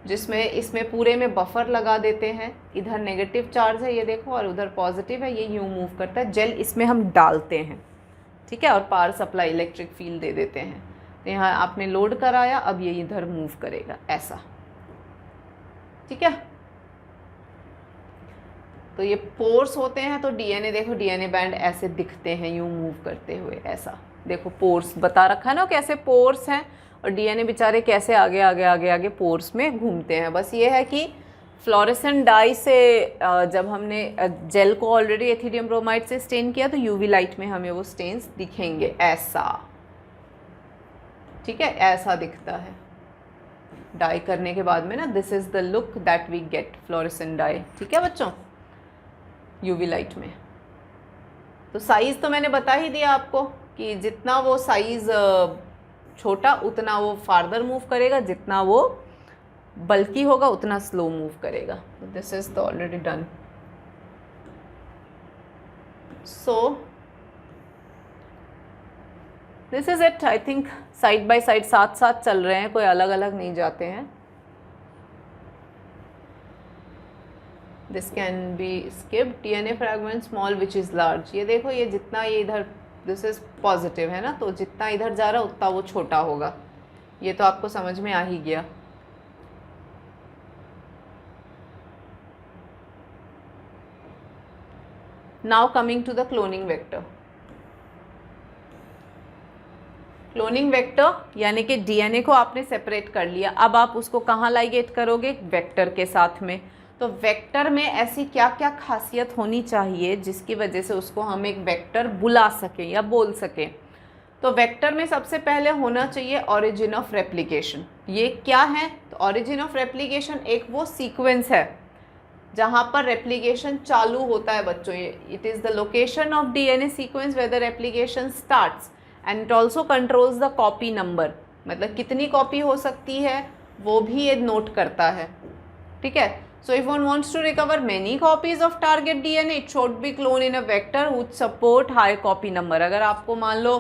जिसमें इसमें पूरे में बफर लगा देते हैं। इधर नेगेटिव चार्ज है ये देखो, और उधर पॉजिटिव है, ये यूँ मूव करता है। जेल इसमें हम डालते हैं, ठीक है, और पावर सप्लाई इलेक्ट्रिक फील्ड दे देते हैं। तो यहाँ आपने लोड कराया, अब ये इधर मूव करेगा ऐसा, ठीक है। तो ये पोर्स होते हैं, तो डीएनए देखो, डीएनए बैंड ऐसे दिखते हैं यूँ मूव करते हुए, ऐसा देखो, पोर्स बता रखा है ना कैसे पोर्स हैं, और डीएनए बेचारे कैसे आगे आगे आगे आगे पोर्स में घूमते हैं। बस ये है कि फ्लोरेसेंट डाई से जब हमने जेल को ऑलरेडी एथिडियम ब्रोमाइड से स्टेन किया, तो यूवी लाइट में हमें वो स्टेन्स दिखेंगे ऐसा, ठीक है, ऐसा दिखता है डाई करने के बाद में ना। This is the look that we get fluorescent dye, ठीक है बच्चों, यूवी लाइट में। तो साइज़ तो मैंने बता ही दिया आपको कि जितना वो साइज़ छोटा उतना वो फार्दर मूव करेगा, जितना वो बल्कि होगा उतना स्लो मूव करेगा। This is the already done. So this is it. I think side by side साथ साथ चल रहे हैं, कोई अलग अलग नहीं जाते हैं। This can be skip. DNA fragment small which is large, ये देखो, ये जितना ये इधर, दिस इज़ पॉजिटिव है ना, तो जितना इधर जा रहा उतना वो छोटा होगा। ये तो आपको समझ में आ ही गया। Now coming to the cloning vector. Cloning vector यानी कि डीएनए को आपने सेपरेट कर लिया, अब आप उसको कहाँ लाइगेट करोगे? वेक्टर के साथ में। तो वेक्टर में ऐसी क्या क्या खासियत होनी चाहिए जिसकी वजह से उसको हम एक वेक्टर बुला सकें या बोल सकें? तो वेक्टर में सबसे पहले होना चाहिए ऑरिजिन ऑफ रेप्लिकेशन। ये क्या है? तो ऑरिजिन ऑफ रेप्लिकेशन एक वो सीक्वेंस है जहाँ पर रेप्लिकेशन चालू होता है बच्चों। It is the location of DNA sequence where the replication starts and it also controls the copy number, मतलब कितनी कॉपी हो सकती है वो भी ये नोट करता है, ठीक है। So if one wants to recover many copies of target DNA, it should be cloned in a vector which support high copy number. अगर आपको मान लो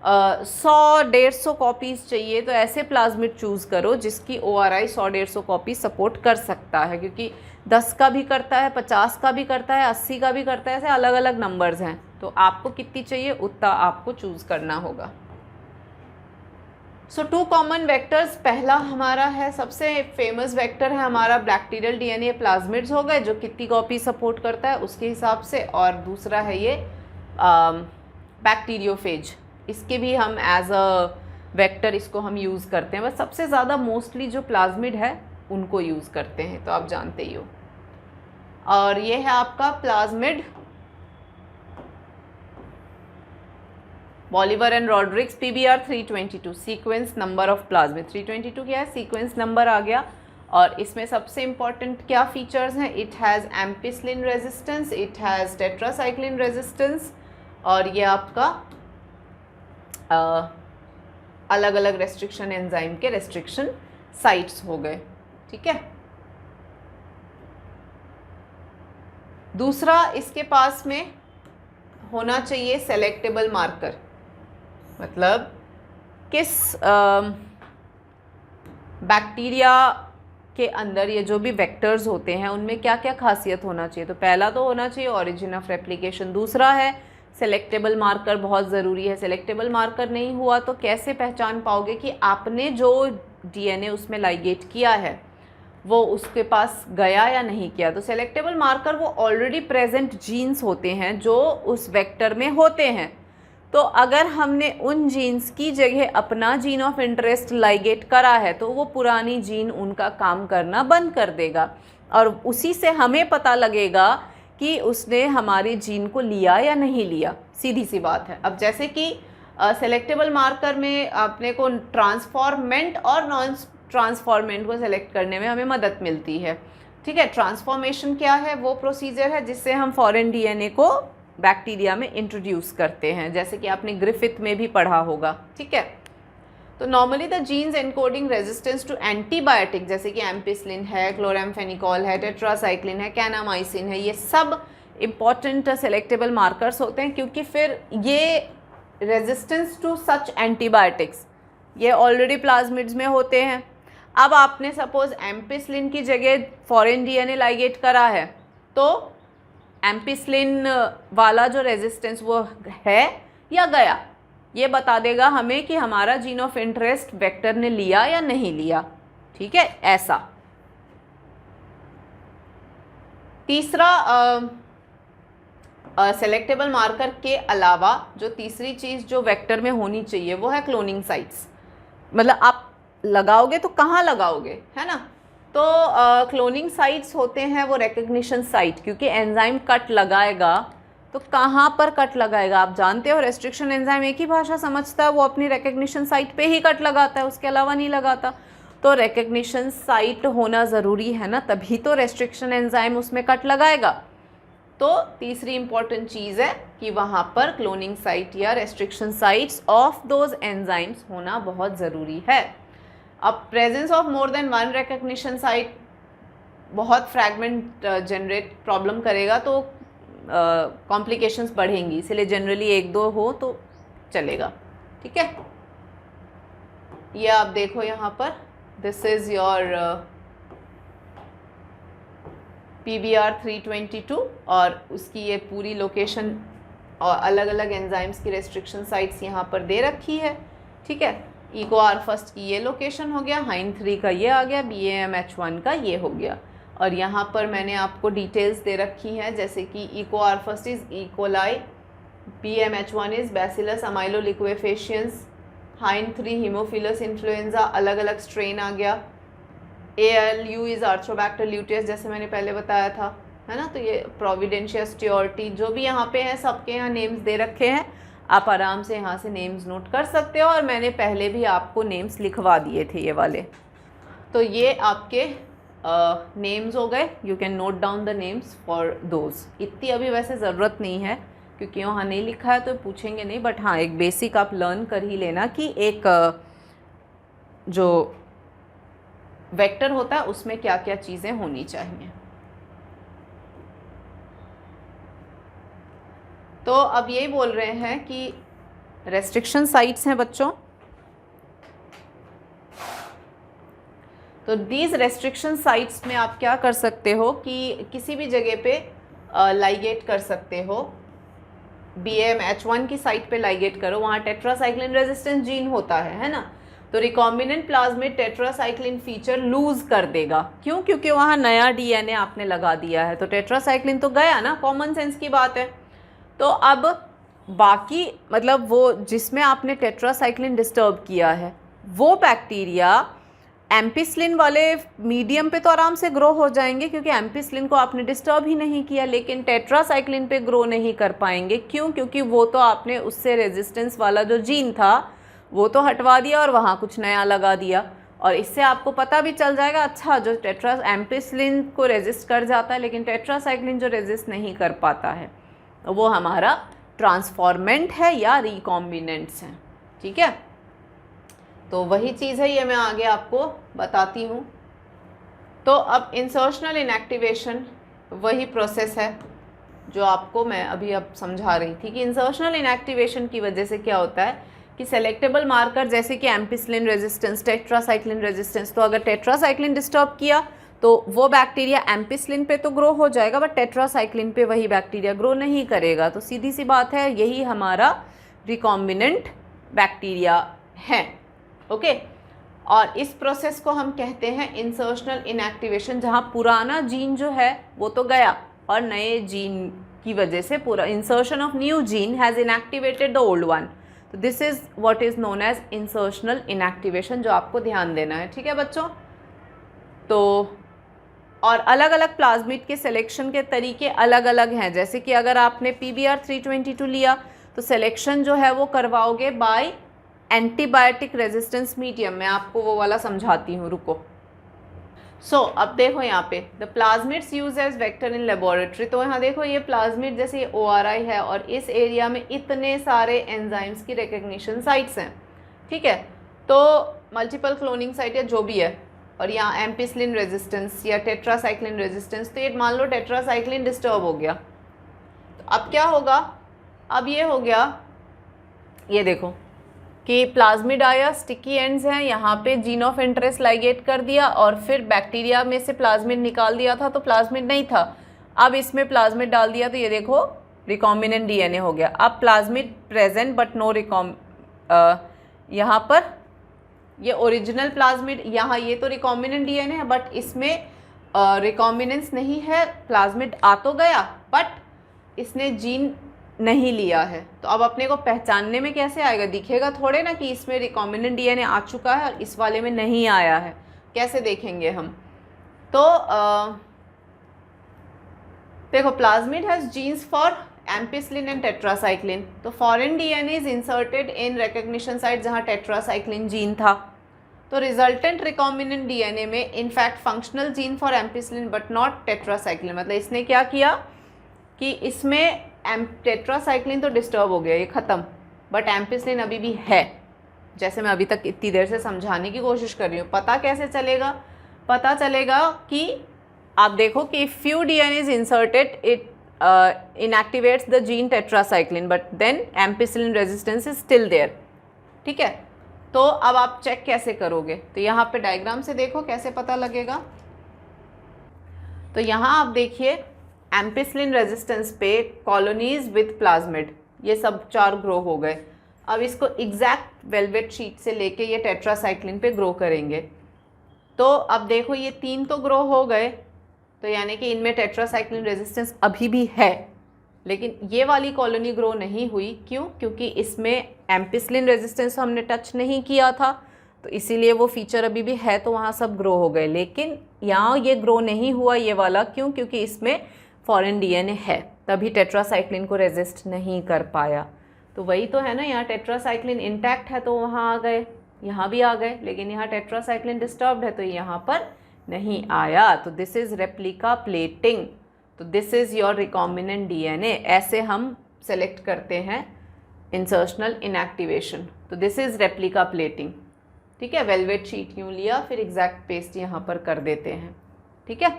100-150 कॉपीज़ चाहिए तो ऐसे प्लाज्मिड चूज़ करो जिसकी ORI 100-150 कॉपी सपोर्ट कर सकता है, क्योंकि 10 का भी करता है, 50 का भी करता है, 80 का भी करता है, ऐसे अलग अलग नंबर्स हैं। तो आपको कितनी चाहिए उतना आपको चूज़ करना होगा। सो 2 कॉमन वेक्टर्स, पहला हमारा है, सबसे फेमस वेक्टर है हमारा बैक्टीरियल डीएनए प्लाज्मिड्स हो गए, जो कितनी कॉपी सपोर्ट करता है उसके हिसाब से, और दूसरा है ये बैक्टीरियोफेज। इसके भी हम एज अ वेक्टर इसको हम यूज़ करते हैं, बस सबसे ज़्यादा मोस्टली जो प्लाज्मिड है उनको यूज़ करते हैं, तो आप जानते ही हो। और ये है आपका plasmid Bolivar and Rodriguez PBR 322, sequence number of plasmid 322 क्या है? सीक्वेंस नंबर आ गया। और इसमें सबसे इंपॉर्टेंट क्या फीचर्स हैं? It has ampicillin resistance, it has tetracycline resistance, और ये आपका अलग अलग रेस्ट्रिक्शन एंजाइम के रेस्ट्रिक्शन साइट्स हो गए, ठीक है। दूसरा इसके पास में होना चाहिए सेलेक्टेबल मार्कर, मतलब किस बैक्टीरिया के अंदर ये जो भी वेक्टर्स होते हैं उनमें क्या क्या खासियत होना चाहिए। तो पहला तो होना चाहिए ऑरिजिन ऑफ रेप्लिकेशन, दूसरा है सेलेक्टेबल मार्कर, बहुत ज़रूरी है। सेलेक्टेबल मार्कर नहीं हुआ तो कैसे पहचान पाओगे कि आपने जो डीएनए उसमें लाइगेट किया है वो उसके पास गया या नहीं किया? तो सेलेक्टेबल मार्कर वो ऑलरेडी प्रेजेंट जीन्स होते हैं जो उस वेक्टर में होते हैं। तो अगर हमने उन जीन्स की जगह अपना जीन ऑफ इंटरेस्ट लाइगेट करा है तो वो पुरानी जीन उनका काम करना बंद कर देगा, और उसी से हमें पता लगेगा कि उसने हमारी जीन को लिया या नहीं लिया, सीधी सी बात है। अब जैसे कि सेलेक्टेबल मार्कर में आपने को ट्रांसफॉर्मेंट और नॉन ट्रांसफॉर्मेंट को सेलेक्ट करने में हमें मदद मिलती है, ठीक है। ट्रांसफॉर्मेशन क्या है? वो प्रोसीजर है जिससे हम फॉरेन डीएनए को बैक्टीरिया में इंट्रोड्यूस करते हैं, जैसे कि आपने ग्रिफिथ में भी पढ़ा होगा, ठीक है। तो normally the genes encoding resistance to antibiotic, जैसे कि एम्पिसिलिन है, क्लोरामफेनिकॉल है, टेट्रासाइक्लिन है, कैनामाइसिन है, ये सब इम्पॉर्टेंट सेलेक्टेबल मार्कर्स होते हैं, क्योंकि फिर ये रेजिस्टेंस टू सच एंटीबायोटिक्स ये ऑलरेडी प्लाज्मिड्स में होते हैं। अब आपने सपोज एम्पिसिलिन की जगह फॉरेन डीएनए लाइगेट करा है, तो एम्पिसिलिन वाला जो रेजिस्टेंस वो है या गया, ये बता देगा हमें कि हमारा जीन ऑफ इंटरेस्ट वेक्टर ने लिया या नहीं लिया। ठीक है, ऐसा। तीसरा सेलेक्टेबल मार्कर के अलावा जो तीसरी चीज़ जो वेक्टर में होनी चाहिए वो है क्लोनिंग साइट्स। मतलब आप लगाओगे तो कहाँ लगाओगे, है ना। तो क्लोनिंग साइट्स होते हैं वो रिकग्निशन साइट, क्योंकि एंजाइम कट लगाएगा तो कहाँ पर कट लगाएगा आप जानते हो। रेस्ट्रिक्शन एंजाइम एक ही भाषा समझता है, वो अपनी रिकग्निशन साइट पे ही कट लगाता है, उसके अलावा नहीं लगाता। तो रिकग्निशन साइट होना ज़रूरी है ना, तभी तो रेस्ट्रिक्शन एंजाइम उसमें कट लगाएगा। तो तीसरी इंपॉर्टेंट चीज़ है कि वहाँ पर क्लोनिंग साइट या restriction sites of those enzymes होना बहुत ज़रूरी है। अब presence of more than one recognition site बहुत फ्रैगमेंट जनरेट प्रॉब्लम करेगा, तो कॉम्प्लिकेशंस बढ़ेंगी, इसलिए जनरली एक दो हो तो चलेगा। ठीक है, ये आप देखो यहाँ पर, दिस इज़ योर PBR 322 और उसकी ये पूरी लोकेशन और अलग अलग एंजाइम्स की रेस्ट्रिक्शन साइट्स यहाँ पर दे रखी है। ठीक है, EcoR फर्स्ट की ये लोकेशन हो गया, हाइन 3 का ये आ गया, BAMH1 का ये हो गया। और यहाँ पर मैंने आपको डिटेल्स दे रखी हैं, जैसे कि EcoR first is E. coli, BAMH1 is Bacillus amyloliquefaciens, हाइन 3 Haemophilus influenza, अलग अलग स्ट्रेन आ गया। ALU इज़ आर्थ्रोबैक्टर ल्यूटियस, जैसे मैंने पहले बताया था, है ना। तो ये प्रोविडेंशिया स्ट्योर्टी जो भी यहाँ पे है सबके यहाँ नेम्स दे रखे हैं, आप आराम से यहाँ से नेम्स नोट कर सकते हो, और मैंने पहले भी आपको नेम्स लिखवा दिए थे ये वाले। तो ये आपके नेम्स हो गए, you can note down the names for those. इतनी अभी वैसे ज़रूरत नहीं है क्योंकि वहाँ नहीं लिखा है तो पूछेंगे नहीं, बट हाँ एक बेसिक आप लर्न कर ही लेना कि एक जो वेक्टर होता है उसमें क्या क्या चीज़ें होनी चाहिए। तो अब यही बोल रहे हैं कि रेस्ट्रिक्शन साइट्स हैं बच्चों, तो दीज रेस्ट्रिक्शन साइट्स में आप क्या कर सकते हो कि किसी भी जगह पे लाइगेट कर सकते हो। BAMH1 की साइट पे लाइगेट करो, वहाँ टेट्रासाइक्लिन रेजिस्टेंस जीन होता है ना। तो recombinant plasmid tetracycline feature lose कर देगा, क्यों? क्योंकि वहाँ नया DNA आपने लगा दिया है, तो टेट्रासाइक्लिन तो गया ना, कॉमन सेंस की बात है। तो अब बाकी मतलब वो जिसमें आपने टेट्रासाइक्लिन डिस्टर्ब किया है वो बैक्टीरिया एम्पिसिलिन वाले मीडियम पे तो आराम से ग्रो हो जाएंगे, क्योंकि एम्पिसिलिन को आपने डिस्टर्ब ही नहीं किया, लेकिन टेट्रासाइक्लिन पे ग्रो नहीं कर पाएंगे। क्यों? क्योंकि वो तो आपने उससे रेजिस्टेंस वाला जो जीन था वो तो हटवा दिया और वहाँ कुछ नया लगा दिया। और इससे आपको पता भी चल जाएगा, अच्छा जो एम्पिसिलिन को रेजिस्ट कर जाता है लेकिन टेट्रासाइक्लिन जो रेजिस्ट नहीं कर पाता है वो हमारा ट्रांसफॉर्मेंट है या रिकॉम्बिनेंट्स हैं। ठीक है, तो वही चीज़ है, ये मैं आगे आपको बताती हूँ। तो अब इंसर्शनल इनएक्टिवेशन वही प्रोसेस है जो आपको मैं अभी अब समझा रही थी कि इंसर्शनल इनएक्टिवेशन की वजह से क्या होता है कि सेलेक्टेबल मार्कर जैसे कि एम्पिसिलिन रेजिस्टेंस, टेट्रासाइक्लिन रेजिस्टेंस, तो अगर टेट्रासाइक्लिन डिस्टर्ब किया तो वो बैक्टीरिया एम्पिसिलिन पे तो ग्रो हो जाएगा बट टेट्रासाइक्लिन पे वही बैक्टीरिया ग्रो नहीं करेगा। तो सीधी सी बात है, यही हमारा रिकॉम्बिनेंट बैक्टीरिया है। ओके, और इस प्रोसेस को हम कहते हैं इंसर्शनल इनएक्टिवेशन, जहाँ पुराना जीन जो है वो तो गया और नए जीन की वजह से पूरा insertion of new gene has inactivated the old one. तो this is what is known as insertional inactivation, जो आपको ध्यान देना है। ठीक है बच्चों, तो और अलग अलग प्लाज्मिड के सिलेक्शन के तरीके अलग अलग हैं। जैसे कि अगर आपने PBR 322 लिया तो सिलेक्शन जो है वो करवाओगे बाय एंटीबायोटिक रेजिस्टेंस मीडियम। मैं आपको वो वाला समझाती हूँ, रुको। सो अब देखो यहाँ पे the plasmids use as vector in laboratory. तो यहाँ देखो ये प्लाज्मिड जैसे ये ORI है और इस एरिया में इतने सारे एंजाइम्स की रिकग्निशन साइट्स हैं। ठीक है, तो मल्टीपल क्लोनिंग साइट या जो भी है, और यहाँ एम्पिसिलिन रेजिस्टेंस या टेट्रासाइक्लिन रेजिस्टेंस, तो ये मान लो टेट्रासाइक्लिन डिस्टर्ब हो गया, अब क्या होगा, अब ये हो गया, ये देखो कि प्लाज्मिड आया, स्टिकी एंड्स हैं, यहाँ पे जीन ऑफ इंटरेस्ट लाइगेट कर दिया और फिर बैक्टीरिया में से प्लाज्मिड निकाल दिया था तो प्लाज्मिड नहीं था, अब इसमें प्लाज्मिड डाल दिया तो ये देखो रिकॉम्बिनेंट डीएनए हो गया। अब प्लाज्मिड प्रेजेंट बट नो यहाँ पर ये ओरिजिनल प्लाज्मिड, यहाँ ये तो रिकॉम्बिनेंट डीएनए है बट इसमें रिकॉम्बिनेंस नहीं है, प्लाज्मिड आ तो गया बट इसने जीन नहीं लिया है। तो अब अपने को पहचानने में कैसे आएगा, दिखेगा थोड़े ना कि इसमें रिकॉम्बिनेंट डीएनए आ चुका है और इस वाले में नहीं आया है, कैसे देखेंगे हम। तो देखो plasmid has genes for ampicillin and tetracycline, तो foreign DNA is inserted in recognition site जहाँ टेट्रासाइक्लिन जीन था, तो रिजल्टेंट रिकॉम्बिनेंट डीएनए में in fact functional gene for ampicillin but not tetracycline, मतलब इसने क्या किया कि इसमें टेट्रासाइक्लिन तो डिस्टर्ब हो गया, ये ख़त्म, बट एम्पिसिलिन अभी भी है, जैसे मैं अभी तक इतनी देर से समझाने की कोशिश कर रही हूँ। पता कैसे चलेगा, पता चलेगा कि आप देखो कि few DNA is inserted it inactivates the gene tetracycline but then ampicillin resistance is still there, ठीक है। तो अब आप चेक कैसे करोगे, तो यहाँ पे डायग्राम से देखो कैसे पता लगेगा। तो यहाँ आप देखिए एम्पिसिलिन रेजिस्टेंस पे कॉलोनीज विद प्लाज्मिड, ये सब 4 ग्रो हो गए। अब इसको एग्जैक्ट वेलवेट शीट से लेके ये टेट्रासाइक्लिन पे ग्रो करेंगे, तो अब देखो ये 3 तो ग्रो हो गए, तो यानी कि इनमें टेट्रासाइक्लिन रेजिस्टेंस अभी भी है, लेकिन ये वाली कॉलोनी ग्रो नहीं हुई, क्यों, क्योंकि इसमें एम्पिसिलिन रेजिस्टेंस हमने टच नहीं किया था, तो इसीलिए वो फीचर अभी भी है, तो वहाँ सब ग्रो हो गए। लेकिन यहाँ ये ग्रो नहीं हुआ ये वाला, क्यों, क्योंकि इसमें फॉरेन डीएनए है, तभी टेट्रासाइक्लिन को रेजिस्ट नहीं कर पाया। तो वही तो है ना, यहाँ टेट्रासाइक्लिन इंटैक्ट है तो वहाँ आ गए, यहाँ भी आ गए, लेकिन यहाँ टेट्रासाइक्लिन डिस्टर्ब्ड है तो यहाँ पर नहीं आया। तो दिस इज़ रेप्लिका प्लेटिंग, तो this is your recombinant DNA, ऐसे हम सेलेक्ट करते हैं इंसर्शनल इनएक्टिवेशन। तो दिस इज़ रेप्लिका प्लेटिंग, ठीक है। वेलवेट शीट यूँ लिया, फिर एग्जैक्ट पेस्ट यहाँ पर कर देते हैं, ठीक है।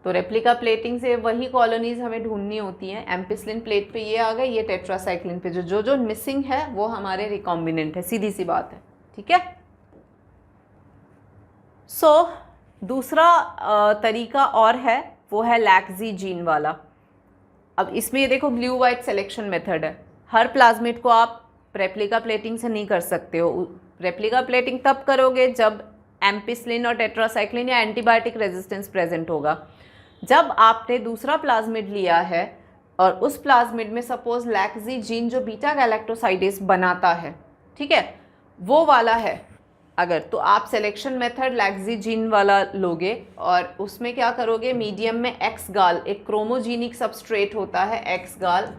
तो रेप्लिका प्लेटिंग से वही कॉलोनीज हमें ढूंढनी होती हैं। एम्पिसिलिन प्लेट पे ये आ गए, ये टेट्रासाइक्लिन पे जो मिसिंग है वो हमारे रिकॉम्बिनेंट है, सीधी सी बात है, ठीक है। सो दूसरा तरीका और है, वो है लैक्सी जीन वाला। अब इसमें ये देखो ब्लू वाइट सिलेक्शन मेथड है, हर प्लाज्मिड को आप रेप्लिका प्लेटिंग से नहीं कर सकते हो। रेप्लिका प्लेटिंग तब करोगे जब एम्पिसिलिन और टेट्रासाइक्लिन या एंटीबायोटिक रेजिस्टेंस प्रेजेंट होगा। जब आपने दूसरा प्लाज्मिड लिया है और उस प्लाज्मिड में सपोज लैक्सी जीन जो बीटा गैलेक्टोसाइडेस बनाता है, ठीक है, वो वाला है अगर, तो आप सिलेक्शन मेथड लैक्सी जीन वाला लोगे और उसमें क्या करोगे, मीडियम में एक्स गाल, एक क्रोमोजीनिक सबस्ट्रेट होता है एक्स गाल,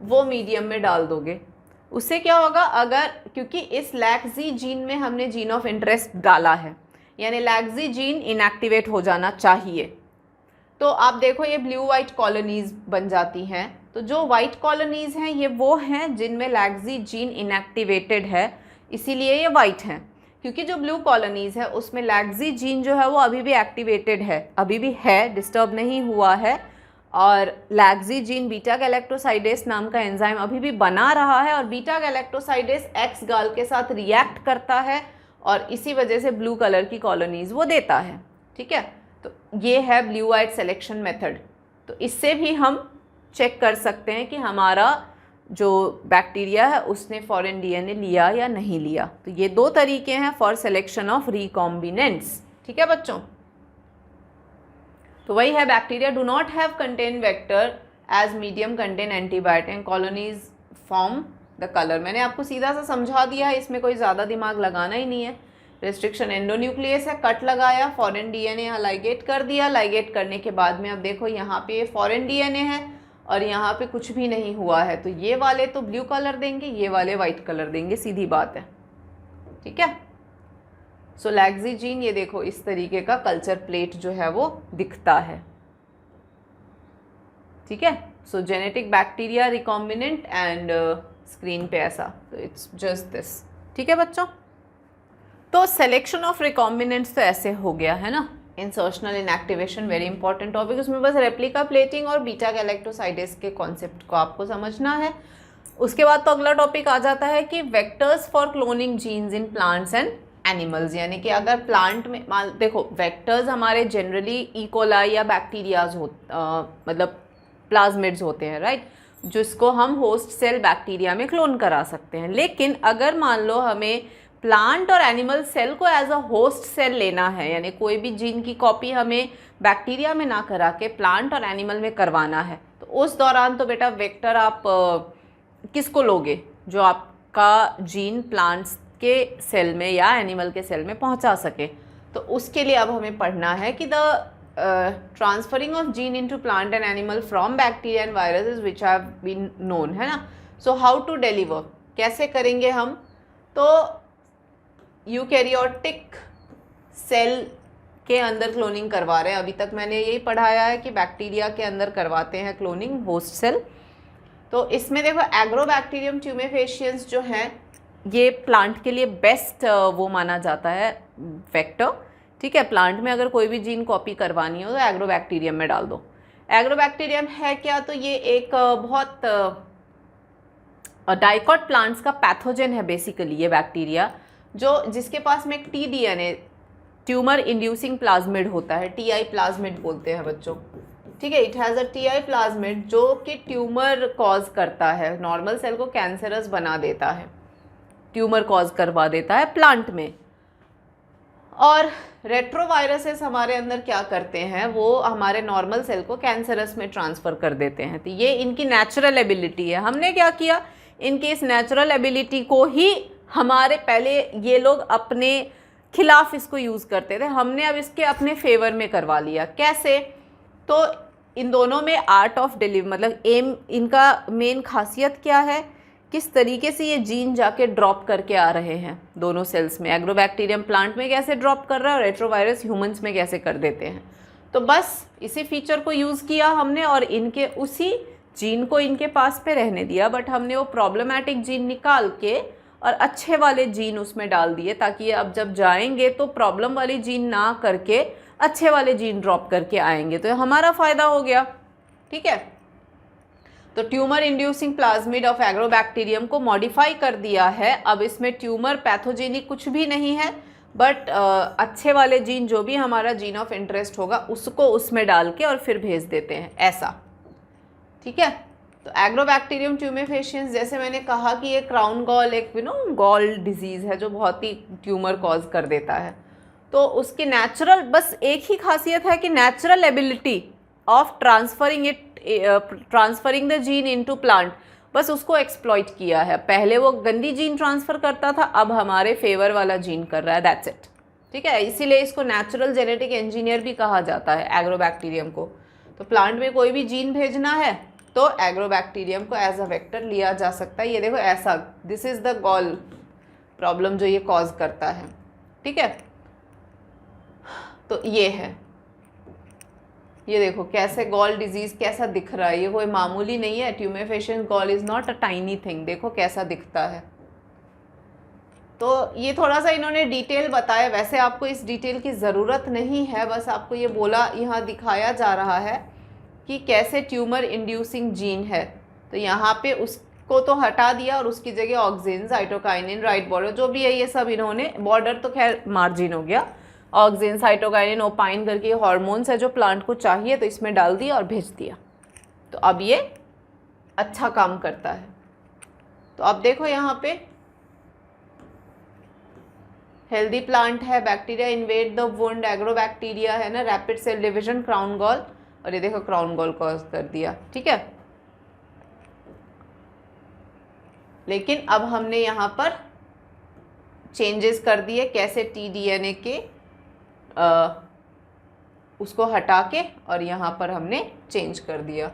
वो मीडियम में डाल दोगे। उससे क्या होगा, अगर क्योंकि इस लैक्सी जीन में हमने जीन ऑफ इंटरेस्ट डाला है, यानी लैक्सी जीन इनएक्टिवेट हो जाना चाहिए, तो आप देखो ये ब्लू वाइट कॉलोनीज बन जाती हैं। तो जो वाइट कॉलोनीज हैं ये वो हैं जिनमें लैक्सी जीन इनएक्टिवेटेड है, इसीलिए ये वाइट हैं। क्योंकि जो ब्लू कॉलोनीज है उसमें लैक्सी जीन जो है वो अभी भी एक्टिवेटेड है, अभी भी है, डिस्टर्ब नहीं हुआ है, और लैक्सी जीन बीटा गैलेक्टोसाइडेस नाम का एंजाइम अभी भी बना रहा है और बीटा गैलेक्टोसाइडेस एक्स गाल के साथ रिएक्ट करता है और इसी वजह से ब्लू कलर की कॉलोनीज वो देता है, ठीक है। तो ये है ब्लू वाइट सिलेक्शन मेथड। तो इससे भी हम चेक कर सकते हैं कि हमारा जो बैक्टीरिया है उसने फॉरेन डीएनए लिया या नहीं लिया। तो ये 2 तरीके हैं फॉर सिलेक्शन ऑफ रिकॉम्बिनेंट्स, ठीक है बच्चों। तो वही है, bacteria do not have contain vector as medium contain antibiotic, colonies form the colour. मैंने आपको सीधा सा समझा दिया है, इसमें कोई ज़्यादा दिमाग लगाना ही नहीं है। रेस्ट्रिक्शन एंडोन्यूक्लियस है, कट लगाया, फॉरेन डीएनए यहाँ लाइगेट कर दिया, लाइगेट करने के बाद में अब देखो यहाँ पे फॉरेन डीएनए है और यहाँ पे कुछ भी नहीं हुआ है, तो ये वाले तो ब्लू कलर देंगे, ये वाले वाइट कलर देंगे, सीधी बात है, ठीक है। सो लैक्सी जीन ये देखो इस तरीके का कल्चर प्लेट जो है वो दिखता है, ठीक है। सो genetic bacteria recombinant and screen पे ऐसा, तो इट्स जस्ट दिस, ठीक है बच्चों। तो सिलेक्शन ऑफ रिकॉम्बिनेंट्स तो ऐसे हो गया है ना। Insertional inactivation very important topic, उसमें बस रेप्लिका प्लेटिंग और बीटा गैलेक्टोसाइडेस के कॉन्सेप्ट को आपको समझना है। उसके बाद तो अगला टॉपिक आ जाता है कि vectors for cloning genes in plants and animals, यानी कि अगर प्लांट में देखो वेक्टर्स हमारे जनरली इकोलाई या बैक्टीरियाज मतलब प्लाज्मिड्स होते हैं, राइट, जिसको हम होस्ट सेल बैक्टीरिया में क्लोन करा सकते हैं। लेकिन अगर मान लो हमें प्लांट और एनिमल सेल को एज अ होस्ट सेल लेना है, यानी कोई भी जीन की कॉपी हमें बैक्टीरिया में ना करा के प्लांट और एनिमल में करवाना है, तो उस दौरान तो बेटा वेक्टर आप किसको लोगे, जो आपका जीन प्लांट्स के सेल में या एनिमल के सेल में पहुंचा सके। तो उसके लिए अब हमें पढ़ना है कि the transferring of gene into plant and animal from bacteria and viruses which have been known, है ना। सो हाउ टू डिलीवर, कैसे करेंगे हम, तो यूकैरियोटिक सेल के अंदर क्लोनिंग करवा रहे हैं। अभी तक मैंने यही पढ़ाया है कि बैक्टीरिया के अंदर करवाते हैं क्लोनिंग होस्ट सेल। तो इसमें देखो एग्रोबैक्टीरियम ट्यूमेफेशियंस जो हैं ये प्लांट के लिए बेस्ट वो माना जाता है वेक्टर, ठीक है। प्लांट में अगर कोई भी जीन कॉपी करवानी हो तो एग्रोबैक्टीरियम में डाल दो। एग्रोबैक्टीरियम है क्या, तो ये एक बहुत डाइकॉट प्लांट्स का पैथोजन है बेसिकली ये बैक्टीरिया, जो जिसके पास में एक टीडीएनए ट्यूमर इंड्यूसिंग प्लाज्मिड होता है, टीआई प्लाज्मिड बोलते हैं बच्चों, ठीक है। It has a TI plasmid जो कि ट्यूमर कॉज करता है, नॉर्मल सेल को कैंसरस बना देता है, ट्यूमर कॉज करवा देता है प्लांट में। और रेट्रोवायरसेस हमारे अंदर क्या करते हैं, वो हमारे नॉर्मल सेल को कैंसरस में ट्रांसफ़र कर देते हैं। तो ये इनकी नेचुरल एबिलिटी है। हमने क्या किया, इनकी इस नेचुरल एबिलिटी को ही हमारे पहले ये लोग अपने खिलाफ इसको यूज़ करते थे, हमने अब इसके अपने फेवर में करवा लिया। कैसे, तो इन दोनों में आर्ट ऑफ डिलीवर मतलब एम, इनका मेन खासियत क्या है, किस तरीके से ये जीन जाके ड्रॉप करके आ रहे हैं दोनों सेल्स में। एग्रोबैक्टीरियम प्लांट में कैसे ड्रॉप कर रहा है और रेट्रोवायरस ह्यूमंस में कैसे कर देते हैं। तो बस इसी फीचर को यूज़ किया हमने और इनके उसी जीन को इनके पास पे रहने दिया, बट हमने वो प्रॉब्लमैटिक जीन निकाल के और अच्छे वाले जीन उसमें डाल दिए, ताकि ये अब जब जाएंगे तो प्रॉब्लम वाली जीन ना करके अच्छे वाले जीन ड्रॉप करके आएंगे, तो हमारा फ़ायदा हो गया, ठीक है। तो tumour inducing plasmid of agrobacterium को मॉडिफाई कर दिया है। अब इसमें ट्यूमर पैथोजेनिक कुछ भी नहीं है, बट अच्छे वाले जीन जो भी हमारा जीन ऑफ इंटरेस्ट होगा उसको उसमें डाल के और फिर भेज देते हैं, ऐसा, ठीक है। तो एग्रोबैक्टीरियम ट्यूमेफेशियंस, जैसे मैंने कहा कि ये क्राउन गॉल एक गॉल डिजीज़ है जो बहुत ही ट्यूमर कॉज कर देता है। तो उसकी नेचुरल बस एक ही खासियत है कि natural ability of transferring the gene into plant, बस उसको एक्सप्लॉइट किया है। पहले वो गंदी जीन ट्रांसफ़र करता था, अब हमारे फेवर वाला जीन कर रहा है, दैट्स इट, ठीक है। इसीलिए इसको नेचुरल जेनेटिक इंजीनियर भी कहा जाता है एग्रोबैक्टीरियम को। तो प्लांट में कोई भी जीन भेजना है तो एग्रोबैक्टीरियम को एज अ वेक्टर लिया जा सकता है। ये देखो ऐसा, this is the gall problem जो ये कॉज करता है, ठीक है। तो ये है, ये देखो कैसे गॉल डिजीज़ कैसा दिख रहा है, ये कोई मामूली नहीं है। Tumefaciens gall is not a tiny thing, देखो कैसा दिखता है। तो ये थोड़ा सा इन्होंने डिटेल बताया, वैसे आपको इस डिटेल की ज़रूरत नहीं है, बस आपको ये बोला, यहाँ दिखाया जा रहा है कि कैसे ट्यूमर इंड्यूसिंग जीन है। तो यहाँ पे उसको तो हटा दिया और उसकी जगह ऑक्सिन, साइटोकाइनिन, राइट बॉर्डर जो भी है ये सब इन्होंने, बॉर्डर तो खैर मार्जिन हो गया, ऑक्सिन, साइटोकाइनिन, ओपाइन करके हार्मोन्स है जो प्लांट को चाहिए, तो इसमें डाल दिया और भेज दिया। तो अब ये अच्छा काम करता है। तो अब देखो यहाँ पे हेल्दी प्लांट है, bacteria invade the wound, Agrobacteria है ना, rapid cell division, crown gall, और ये देखो क्राउन गॉल कॉज कर दिया, ठीक है। लेकिन अब हमने यहाँ पर चेंजेस कर दिए, कैसे टीडीएनए के उसको हटा के और यहाँ पर हमने चेंज कर दिया।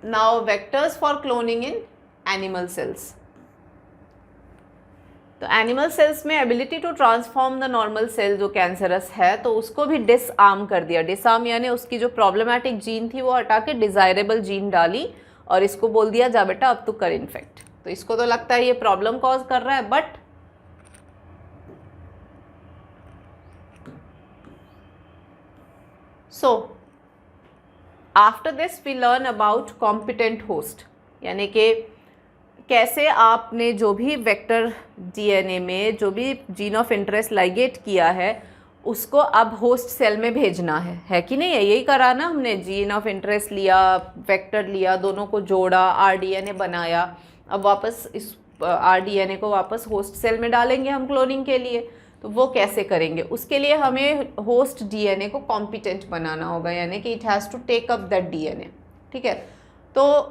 Now vectors for cloning in animal cells. तो एनिमल सेल्स में ability to transform the normal cell जो कैंसरस है, तो उसको भी डिसआर्म कर दिया। डिसआर्म यानी उसकी जो प्रॉब्लमैटिक जीन थी वो हटा के डिज़ायरेबल जीन डाली और इसको बोल दिया जा बेटा अब तू कर इन्फेक्ट। तो इसको तो लगता है ये प्रॉब्लम कॉज कर रहा है, but so after this we learn about competent host, यानी कि कैसे आपने जो भी वेक्टर डीएनए में जो भी जीन ऑफ इंटरेस्ट लाइगेट किया है उसको अब होस्ट सेल में भेजना है कि नहीं? यही करा ना हमने, जीन ऑफ इंटरेस्ट लिया, वेक्टर लिया, दोनों को जोड़ा, आरडीएनए बनाया। अब वापस इस आरडीएनए को वापस होस्ट सेल में डालेंगे हम क्लोनिंग के लिए। तो वो कैसे करेंगे? उसके लिए हमें होस्ट डीएनए को कॉम्पिटेंट बनाना होगा, यानी कि it has to take up that DNA. ठीक है, तो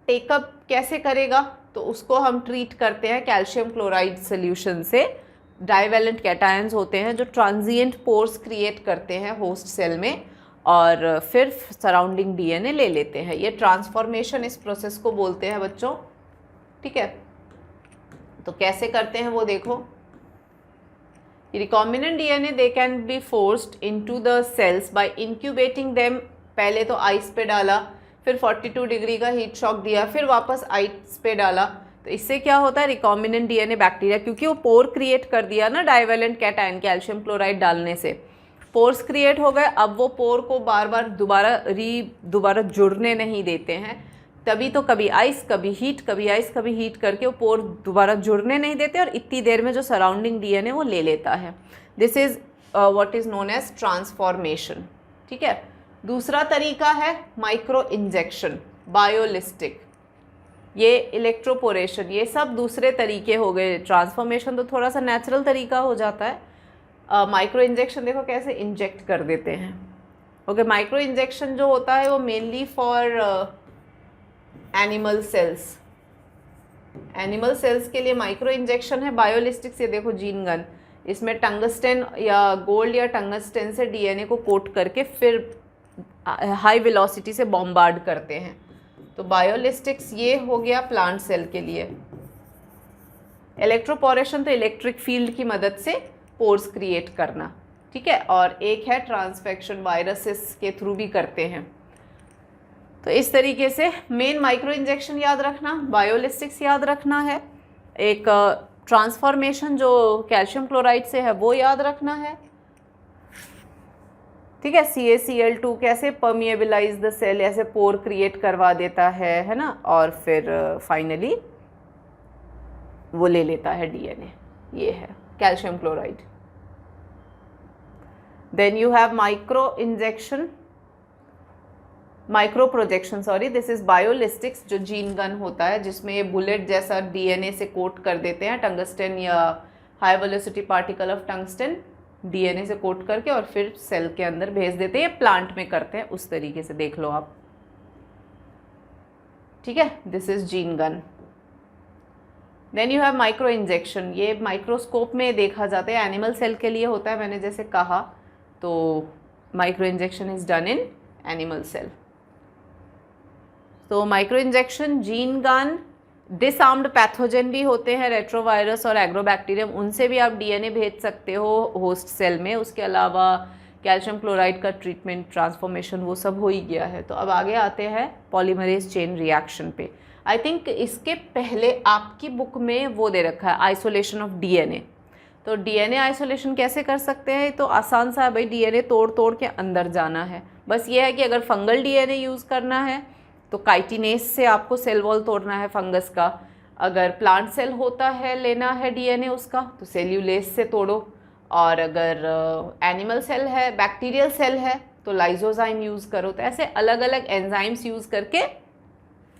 टेकअप कैसे करेगा? तो उसको हम ट्रीट करते हैं कैल्शियम क्लोराइड सोल्यूशन से। डाइवेलेंट कैटायंस होते हैं जो ट्रांजिएंट पोर्स क्रिएट करते हैं होस्ट सेल में और फिर सराउंडिंग डीएनए ले लेते हैं। ये ट्रांसफॉर्मेशन इस प्रोसेस को बोलते हैं बच्चों। ठीक है, तो कैसे करते हैं वो देखो। Recombinant DNA they can be forced into the cells by incubating them. पहले तो आइस पे डाला, फिर 42 डिग्री का हीट शॉक दिया, फिर वापस आइस पे डाला। तो इससे क्या होता है, रिकॉम्बिनेंट डीएनए बैक्टीरिया, क्योंकि वो पोर क्रिएट कर दिया ना डाइवेलेंट कैटायन कैल्शियम क्लोराइड डालने से, पोर्स क्रिएट हो गए। अब वो पोर को बार बार दोबारा जुड़ने नहीं देते हैं। तभी तो कभी आइस कभी हीट, कभी आइस कभी हीट करके वो पोर दोबारा जुड़ने नहीं देते और इतनी देर में जो सराउंडिंग डीएनए वो ले लेता है। This is what is known as transformation. ठीक है, दूसरा तरीका है माइक्रो इंजेक्शन, बायोलिस्टिक, ये इलेक्ट्रोपोरेशन, ये सब दूसरे तरीके हो गए। ट्रांसफॉर्मेशन तो थोड़ा सा नेचुरल तरीका हो जाता है। माइक्रो इंजेक्शन देखो कैसे इंजेक्ट कर देते हैं। ओके, माइक्रो इंजेक्शन जो होता है वो mainly for animal cells, animal cells के लिए माइक्रो इंजेक्शन है। बायोलिस्टिक्स ये देखो जीन गन, इसमें टंगस्टेन या गोल्ड या टंगस्टेन से डीएनए को कोट करके फिर हाई वेलोसिटी से बॉम्बार्ड करते हैं। तो बायोलिस्टिक्स ये हो गया प्लांट सेल के लिए। इलेक्ट्रोपोरेशन तो इलेक्ट्रिक फील्ड की मदद से पोर्स क्रिएट करना। ठीक है, और एक है ट्रांसफेक्शन, वायरसेस के थ्रू भी करते हैं। तो इस तरीके से मेन माइक्रो इंजेक्शन याद रखना, बायोलिस्टिक्स याद रखना है, एक ट्रांसफॉर्मेशन जो कैल्शियम क्लोराइड से है वो याद रखना है। ठीक है, CaCl2 कैसे परमिएबलाइज द सेल, ऐसे पोर क्रिएट करवा देता है ना, और फिर फाइनली वो ले लेता है डीएनए। ये है calcium chloride. Then you have micro injection, micro projection, sorry, this is biolistics, जो जीन गन होता है जिसमें ये बुलेट जैसा डीएनए से कोट कर देते हैं टंगस्टेन या high velocity particle of टंगस्टेन, DNA से कोट करके और फिर सेल के अंदर भेज देते हैं। प्लांट में करते हैं उस तरीके से, देख लो आप। ठीक है, this is gene gun. Then you have micro injection, ये माइक्रोस्कोप में देखा जाता है, एनिमल सेल के लिए होता है, मैंने जैसे कहा। तो micro injection is done in animal cell. तो micro injection, gene gun, disarmed pathogen भी होते हैं, रेट्रोवायरस और एग्रोबैक्टीरियम, उनसे भी आप डीएनए भेज सकते हो होस्ट सेल में। उसके अलावा कैल्शियम क्लोराइड का ट्रीटमेंट, ट्रांसफॉर्मेशन, वो सब हो ही गया है। तो अब आगे आते हैं पॉलीमरेज चेन रिएक्शन पे। आई थिंक इसके पहले आपकी बुक में वो दे रखा है आइसोलेशन ऑफ डीएनए। तो डीएनए आइसोलेशन कैसे कर सकते हैं? तो आसान सा है भाई, डीएनए तोड़ तोड़ के अंदर जाना है। बस ये है कि अगर फंगल डीएनए यूज़ करना है तो काइटिनेस से आपको सेल वॉल तोड़ना है फंगस का। अगर प्लांट सेल होता है, लेना है डीएनए उसका, तो सेल्यूलेस से तोड़ो। और अगर एनिमल सेल है, बैक्टीरियल सेल है, तो लाइजोजाइम यूज़ करो। तो ऐसे अलग अलग एंजाइम्स यूज़ करके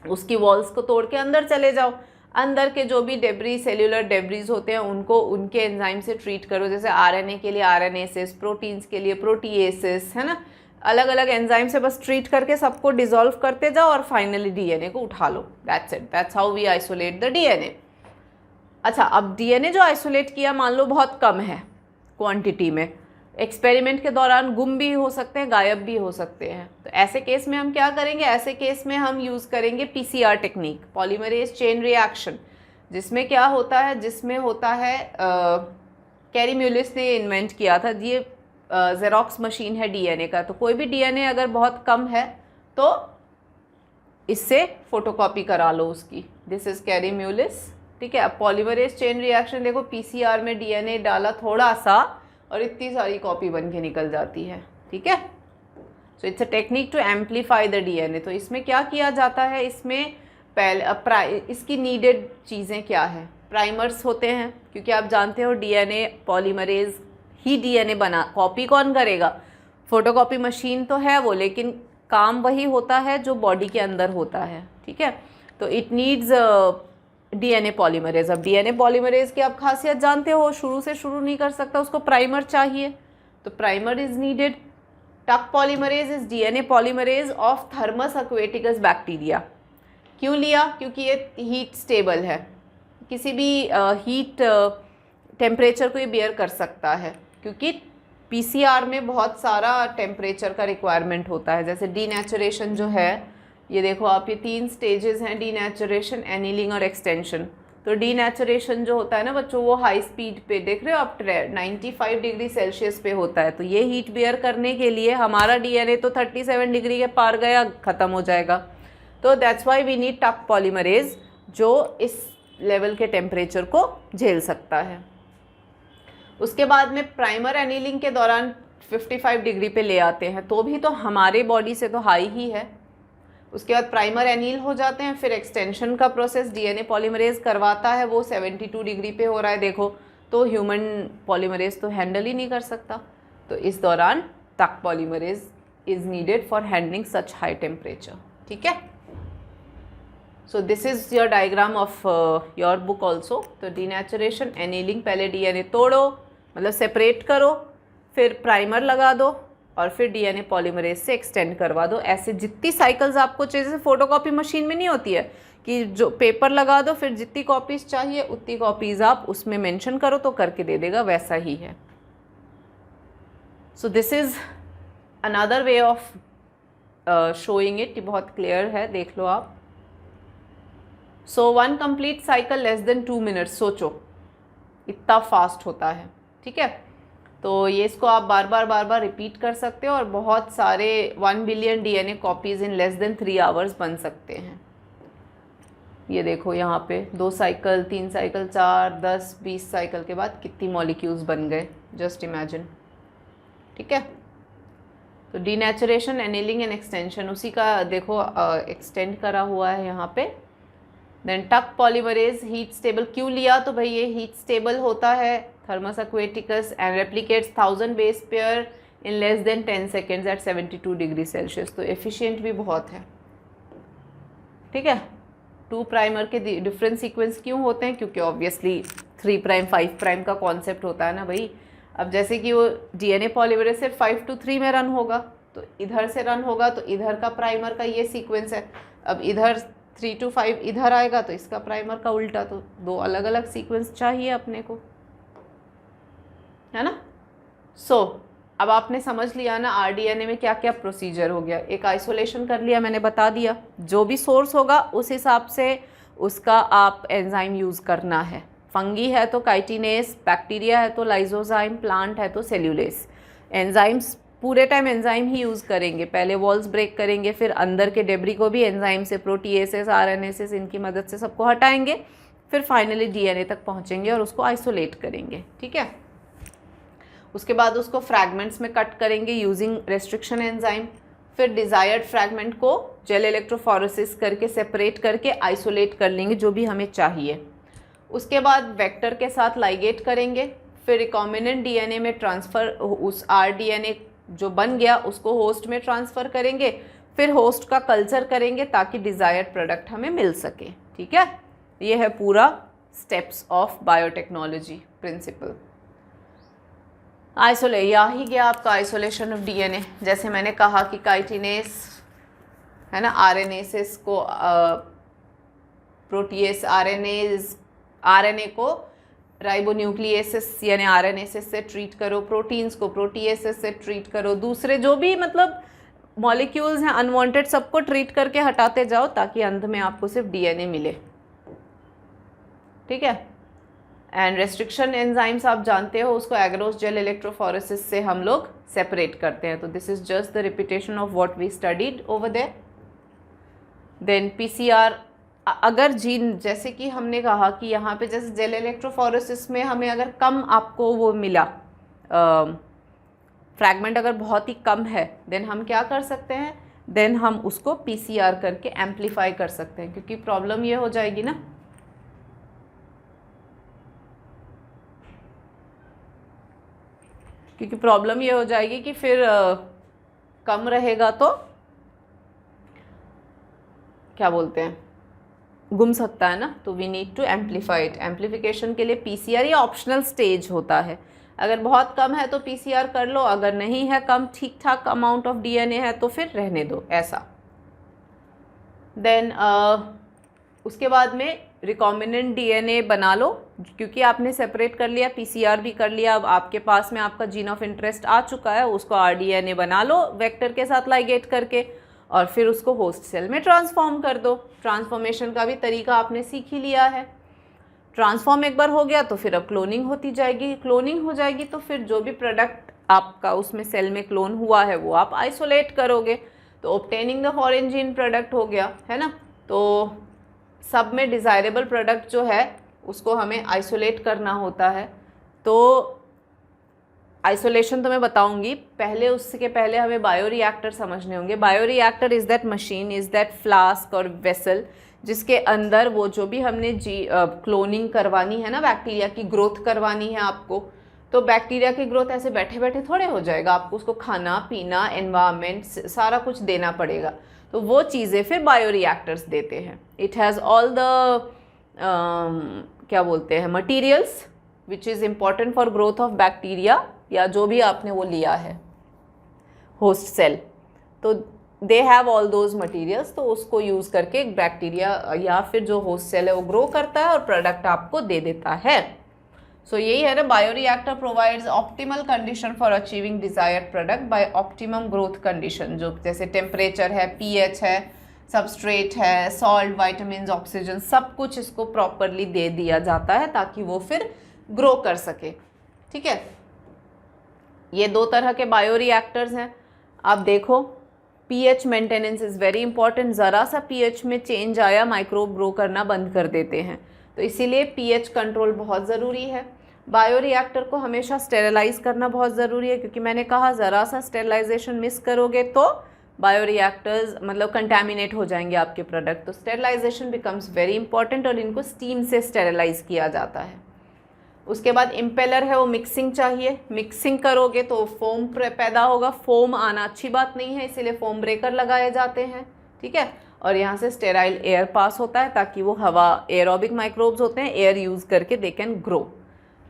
उसकी वॉल्स को तोड़ के अंदर चले जाओ। अंदर के जो भी डेब्रीज, सेल्यूलर डेब्रीज होते हैं, उनको उनके एंजाइम से ट्रीट करो। जैसे आरएनए के लिए आरएनएसेस, प्रोटीन्स के लिए प्रोटीएसेस, है ना, अलग अलग एंजाइम से बस ट्रीट करके सबको डिसॉल्व करते जाओ और फाइनली डीएनए को उठा लो। That's it, that's how we isolate the DNA. अच्छा, अब डीएनए जो आइसोलेट किया मान लो बहुत कम है क्वांटिटी में, एक्सपेरिमेंट के दौरान गुम भी हो सकते हैं, गायब भी हो सकते हैं। तो ऐसे केस में हम क्या करेंगे? ऐसे केस में हम यूज़ करेंगे PCR technique, polymerase chain reaction, जिसमें क्या होता है, जिसमें होता है कैरी म्यूलिस ने इन्वेंट किया था। ये जेरोक्स मशीन है डीएनए का। तो कोई भी डीएनए अगर बहुत कम है तो इससे फोटोकॉपी करा लो उसकी। This is carry Mullis. ठीक है, अब पॉलीमरेज चेन रिएक्शन देखो, पीसीआर में डीएनए डाला थोड़ा सा और इतनी सारी कॉपी बन के निकल जाती है। ठीक है, so it's a technique to amplify the DNA. तो इसमें क्या किया जाता है, इसमें पहले इसकी नीडेड चीज़ें क्या है, प्राइमर्स होते हैं, क्योंकि आप जानते हो डीएनए पॉलीमरेज ही डीएनए बना, कॉपी कौन करेगा, फोटोकॉपी मशीन तो है वो, लेकिन काम वही होता है जो बॉडी के अंदर होता है, ठीक है। तो इट नीड्स डीएनए पॉलीमरेज। अब डीएनए पॉलीमरेज की आप खासियत जानते हो, शुरू से शुरू नहीं कर सकता, उसको प्राइमर चाहिए, तो प्राइमर इज नीडेड। टक polymerase is DNA polymerase of Thermus aquaticus bacteria. क्यों लिया, क्योंकि ये हीट स्टेबल है, किसी भी हीट टेम्परेचर को ये बियर कर सकता है, क्योंकि पीसीआर में बहुत सारा टेम्परेचर का रिक्वायरमेंट होता है। जैसे डीनेचुरेशन जो है, ये देखो आप, ये 3 स्टेजेस हैं, डीनेचुरेशन, एनीलिंग और एक्सटेंशन। तो डीनेचुरेशन जो होता है ना बच्चों, वो हाई स्पीड पे देख रहे हो आप 95 डिग्री सेल्सियस पे होता है। तो ये हीट बियर करने के लिए हमारा डीएनए तो 37 डिग्री के पार गया, ख़त्म हो जाएगा। तो दैट्स वाई वी नीड टक पॉलीमरेज, जो इस लेवल के टेम्परेचर को झेल सकता है। उसके बाद में प्राइमर एनीलिंग के दौरान 55 डिग्री पे ले आते हैं, तो भी तो हमारे बॉडी से तो हाई ही है। उसके बाद प्राइमर एनील हो जाते हैं, फिर एक्सटेंशन का प्रोसेस डीएनए पॉलीमरेज करवाता है, वो 72 डिग्री पे हो रहा है देखो, तो ह्यूमन पॉलीमरेज तो हैंडल ही नहीं कर सकता। तो इस दौरान टक polymerase is needed for handling such high temperature, ठीक है। So this is your diagram of your book also. तो डीनेचुरेशन, एनीलिंग, पहले डीएनए तोड़ो, मतलब सेपरेट करो, फिर प्राइमर लगा दो, और फिर डीएनए पॉलीमरेज से एक्सटेंड करवा दो। ऐसे जितनी साइकिल्स आपको चाहिए, जैसे फोटोकॉपी मशीन में नहीं होती है कि जो पेपर लगा दो, फिर जितनी कॉपीज़ चाहिए उतनी कॉपीज़ आप उसमें मेंशन करो तो करके दे देगा, वैसा ही है। So this is another way of showing it, बहुत क्लियर है, देख लो आप। सो 1 complete cycle less than 2 minutes, सोचो इतना फास्ट होता है, ठीक है। तो ये इसको आप बार बार रिपीट कर सकते हो, और बहुत सारे 1 बिलियन डीएनए कॉपीज़ इन लेस देन 3 आवर्स बन सकते हैं। ये देखो यहाँ पे 2 साइकिल, 3 साइकिल, 4, 10, 20 साइकिल के बाद कितनी मॉलिक्यूल्स बन गए, जस्ट इमेजिन, ठीक है। तो डीनेचुरेशन, एनीलिंग एंड एक्सटेंशन, उसी का देखो एक्सटेंड करा हुआ है यहाँ पे। देन टक पॉलीमरेज, हीट स्टेबल, क्यों लिया, तो भाई ये हीट स्टेबल होता है, Thermus aquaticus, and replicates 1000 base pair in less than 10 seconds at 72 degree Celsius. तो एफिशिएंट भी बहुत है, ठीक है। 2 प्राइमर के डिफरेंट सीक्वेंस क्यों होते हैं, क्योंकि ऑब्वियसली 3 प्राइम 5 प्राइम का कॉन्सेप्ट होता है ना भाई। अब जैसे कि वो डीएनए पॉलीमरेज सिर्फ 5 to 3 में रन होगा, तो इधर से रन होगा, तो इधर का प्राइमर का ये सीक्वेंस है। अब इधर 3 to 5 इधर आएगा, तो इसका प्राइमर का उल्टा, तो 2 अलग अलग सीक्वेंस चाहिए अपने को, है ना। सो अब आपने समझ लिया ना आरडीएनए में क्या क्या प्रोसीजर हो गया। एक आइसोलेशन कर लिया, मैंने बता दिया, जो भी सोर्स होगा उस हिसाब से उसका आप एंजाइम यूज़ करना है। फंगी है तो काइटिनेस, बैक्टीरिया है तो लाइजोजाइम, प्लांट है तो सेल्यूलेस। एंजाइम्स पूरे टाइम एंजाइम ही यूज़ करेंगे, पहले वॉल्स ब्रेक करेंगे, फिर अंदर के डेब्री को भी एंजाइम से, प्रोटीएसेस, आरएनएसेस, इनकी मदद से सबको हटाएंगे, फिर फाइनली डीएनए तक पहुँचेंगे और उसको आइसोलेट करेंगे, ठीक है। उसके बाद उसको फ्रैगमेंट्स में कट करेंगे यूजिंग रेस्ट्रिक्शन एंजाइम, फिर डिज़ायर्ड फ्रैगमेंट को जेल इलेक्ट्रोफोरेसिस करके सेपरेट करके आइसोलेट कर लेंगे जो भी हमें चाहिए। उसके बाद वेक्टर के साथ लाइगेट करेंगे, फिर रिकॉम्बिनेंट डीएनए में ट्रांसफ़र, उस आरडीएनए जो बन गया उसको होस्ट में ट्रांसफ़र करेंगे, फिर होस्ट का कल्चर करेंगे ताकि डिज़ायर्ड प्रोडक्ट हमें मिल सके, ठीक है। ये है पूरा स्टेप्स ऑफ बायोटेक्नोलॉजी प्रिंसिपल। या ही गया आपका आइसोलेशन ऑफ डीएनए। जैसे मैंने कहा कि काइटिनेस है ना, आरएनएसेस को प्रोटीएस, आरएनए को राइबोन्यूक्लिएसिस यानी आरएनएसेस से ट्रीट करो, प्रोटीन्स को प्रोटीएसेस से ट्रीट करो, दूसरे जो भी मतलब मॉलिक्यूल्स हैं अनवांटेड सबको ट्रीट करके हटाते जाओ ताकि अंत में आपको सिर्फ डीएनए मिले, ठीक है। एंड रेस्ट्रिक्शन एंजाइम्स आप जानते हो, उसको एग्रोस जेल इलेक्ट्रोफोरेसिस से हम लोग सेपरेट करते हैं। तो this is just the repetition of what we studied over there. Then PCR, अगर जीन, जैसे कि हमने कहा कि यहाँ पे जैसे जेल इलेक्ट्रोफोरेसिस में हमें अगर कम आपको वो मिला फ्रैगमेंट अगर बहुत ही कम है देन हम क्या कर सकते हैं, देन हम उसको PCR करके एम्पलीफाई कर सकते हैं, क्योंकि प्रॉब्लम ये हो जाएगी ना, क्योंकि प्रॉब्लम ये हो जाएगी कि फिर कम रहेगा तो क्या बोलते हैं, गुम सकता है ना, तो we need to amplify it. Amplification के लिए PCR ये ऑप्शनल स्टेज होता है। अगर बहुत कम है तो PCR कर लो, अगर नहीं है, कम ठीक ठाक अमाउंट ऑफ DNA है तो फिर रहने दो ऐसा। देन उसके बाद में रिकॉम्बिनेंट DNA बना लो, क्योंकि आपने सेपरेट कर लिया, PCR भी कर लिया, अब आपके पास में आपका जीन ऑफ इंटरेस्ट आ चुका है, उसको rDNA बना लो वेक्टर के साथ लाइगेट करके, और फिर उसको होस्ट सेल में ट्रांसफॉर्म कर दो। ट्रांसफॉर्मेशन का भी तरीका आपने सीख ही लिया है। ट्रांसफॉर्म एक बार हो गया तो फिर अब क्लोनिंग होती जाएगी, क्लोनिंग हो जाएगी तो फिर जो भी प्रोडक्ट आपका उसमें सेल में क्लोन हुआ है वो आप आइसोलेट करोगे, तो obtaining the foreign gene product हो गया है ना। तो सब में डिज़ायरेबल प्रोडक्ट जो है उसको हमें आइसोलेट करना होता है। तो आइसोलेशन तो मैं बताऊंगी, पहले उसके पहले हमें बायोरिएक्टर समझने होंगे। Bioreactor is that machine, is that flask और वेसल जिसके अंदर वो जो भी हमने क्लोनिंग करवानी है ना, बैक्टीरिया की ग्रोथ करवानी है आपको, तो बैक्टीरिया की ग्रोथ ऐसे बैठे बैठे थोड़े हो जाएगा, आपको उसको खाना पीना एनवायरनमेंट सारा कुछ देना पड़ेगा। तो वो चीज़ें फिर बायोरिएक्टर्स देते हैं। इट हैज़ ऑल द क्या बोलते हैं materials which is important for growth of bacteria, या जो भी आपने वो लिया है होस्ट सेल, तो they have all those materials, तो उसको यूज़ करके बैक्टीरिया या फिर जो होस्ट सेल है वो ग्रो करता है और प्रोडक्ट आपको दे देता है। सो यही है ना, bioreactor provides optimal condition for achieving desired product by optimum growth condition, जो जैसे टेम्परेचर है, pH है, सबस्ट्रेट है, सॉल्ट, वाइटामिन, ऑक्सीजन, सब कुछ इसको प्रॉपरली दे दिया जाता है ताकि वो फिर ग्रो कर सके। ठीक है, ये दो तरह के बायोरिएक्टर्स हैं। आप देखो pH maintenance is very important, ज़रा सा pH में चेंज आया माइक्रोब ग्रो करना बंद कर देते हैं, तो इसीलिए pH कंट्रोल बहुत ज़रूरी है। बायोरिएक्टर को हमेशा स्टेरलाइज करना बहुत ज़रूरी है, क्योंकि मैंने कहा ज़रा सा स्टेरलाइजेशन मिस करोगे तो बायोरिएक्टर्स मतलब कंटैमिनेट हो जाएंगे आपके प्रोडक्ट, तो स्टेरलाइजेशन बिकम्स वेरी इंपॉर्टेंट और इनको स्टीम से स्टेरलाइज किया जाता है। उसके बाद इम्पेलर है, वो मिक्सिंग चाहिए, मिक्सिंग करोगे तो फोम पैदा होगा, फोम आना अच्छी बात नहीं है, इसीलिए फोम ब्रेकर लगाए जाते हैं। ठीक है, और यहाँ से स्टेराइल एयर पास होता है ताकि वो हवा, एरोबिक माइक्रोब्स होते हैं, एयर यूज़ करके दे कैन ग्रो।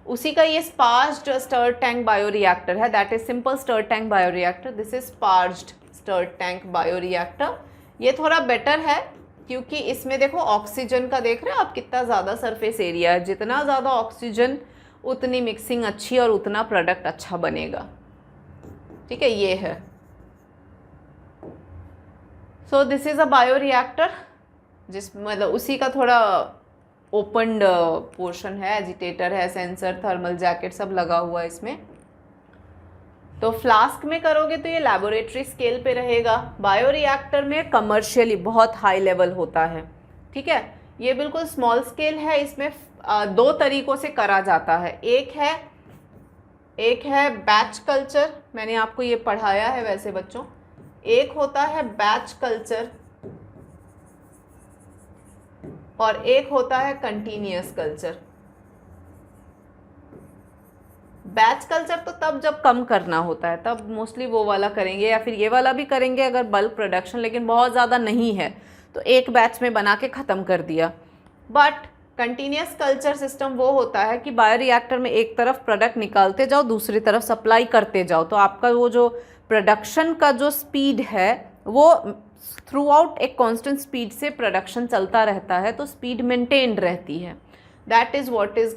उसी का ये स्पार्ज्ड स्टर्ड टैंक बायोरिएक्टर है, that is simple stirred tank bioreactor, this is sparged stirred tank bioreactor. ये थोड़ा बेटर है क्योंकि इसमें देखो ऑक्सीजन का देख रहे हो आप कितना ज़्यादा सरफेस एरिया है, जितना ज़्यादा ऑक्सीजन उतनी मिक्सिंग अच्छी और उतना प्रोडक्ट अच्छा बनेगा। ठीक है, ये है। So this is a bioreactor, जिस मतलब उसी का थोड़ा ओपन्ड पोर्शन है, एजिटेटर है, सेंसर, थर्मल जैकेट सब लगा हुआ है इसमें। तो फ्लास्क में करोगे तो ये लैबोरेटरी स्केल पे रहेगा, बायोरिएक्टर में कमर्शियली बहुत हाई लेवल होता है। ठीक है, ये बिल्कुल स्मॉल स्केल है, इसमें दो तरीक़ों से करा जाता है। एक है बैच कल्चर, मैंने आपको ये पढ़ाया है वैसे बच्चों। एक होता है बैच कल्चर और एक होता है कंटीन्यूअस कल्चर। बैच कल्चर तो तब जब कम करना होता है तब मोस्टली वो वाला करेंगे, या फिर ये वाला भी करेंगे अगर बल्क प्रोडक्शन लेकिन बहुत ज़्यादा नहीं है तो एक बैच में बना के ख़त्म कर दिया। बट कंटीन्यूअस कल्चर सिस्टम वो होता है कि बायोरिएक्टर में एक तरफ प्रोडक्ट निकालते जाओ, दूसरी तरफ सप्लाई करते जाओ, तो आपका वो जो प्रोडक्शन का जो स्पीड है वो थ्रू आउट एक कांस्टेंट स्पीड से प्रोडक्शन चलता रहता है, तो स्पीड मेंटेन्ड रहती है। दैट इज़ व्हाट इज़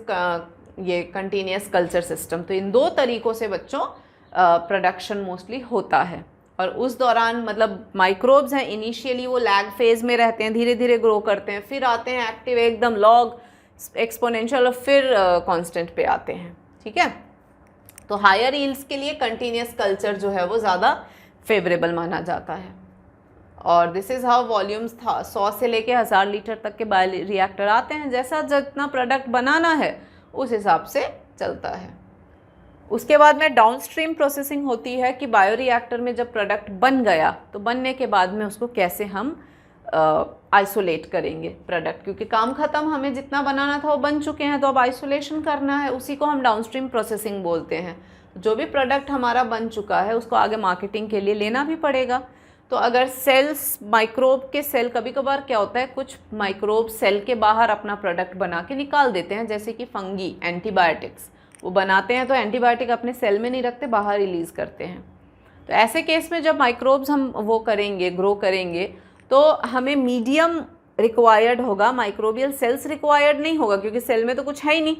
ये कंटीन्यूअस कल्चर सिस्टम। तो इन दो तरीक़ों से बच्चों प्रोडक्शन मोस्टली होता है, और उस दौरान मतलब माइक्रोब्स हैं इनिशियली वो लैग फेज में रहते हैं, धीरे धीरे ग्रो करते हैं, फिर आते हैं एक्टिव एकदम लॉग एक्सपोनेंशियल और फिर कांस्टेंट पे आते हैं। ठीक है, तो हायर यील्ड्स के लिए कंटीन्यूअस कल्चर जो है वो ज़्यादा फेवरेबल माना जाता है। और दिस इज़ हाउ वॉल्यूम्स 100 से लेके 1000 लीटर तक के बायोरिएक्टर आते हैं, जैसा जितना प्रोडक्ट बनाना है उस हिसाब से चलता है। उसके बाद में डाउनस्ट्रीम प्रोसेसिंग होती है कि बायोरिएक्टर में जब प्रोडक्ट बन गया तो बनने के बाद में उसको कैसे हम आइसोलेट करेंगे प्रोडक्ट, क्योंकि काम ख़त्म, हमें जितना बनाना था वो बन चुके हैं, तो अब आइसोलेशन करना है, उसी को हम डाउनस्ट्रीम प्रोसेसिंग बोलते हैं। जो भी प्रोडक्ट हमारा बन चुका है उसको आगे मार्केटिंग के लिए लेना भी पड़ेगा। तो अगर सेल्स, माइक्रोब के सेल, कभी कभार क्या होता है कुछ माइक्रोब सेल के बाहर अपना प्रोडक्ट बना के निकाल देते हैं, जैसे कि फंगी, एंटीबायोटिक्स, वो बनाते हैं तो एंटीबायोटिक अपने सेल में नहीं रखते, बाहर रिलीज़ करते हैं। तो ऐसे केस में जब माइक्रोब्स हम वो करेंगे, ग्रो करेंगे, तो हमें मीडियम रिक्वायर्ड होगा, माइक्रोबियल सेल्स रिक्वायर्ड नहीं होगा, क्योंकि सेल में तो कुछ है ही नहीं,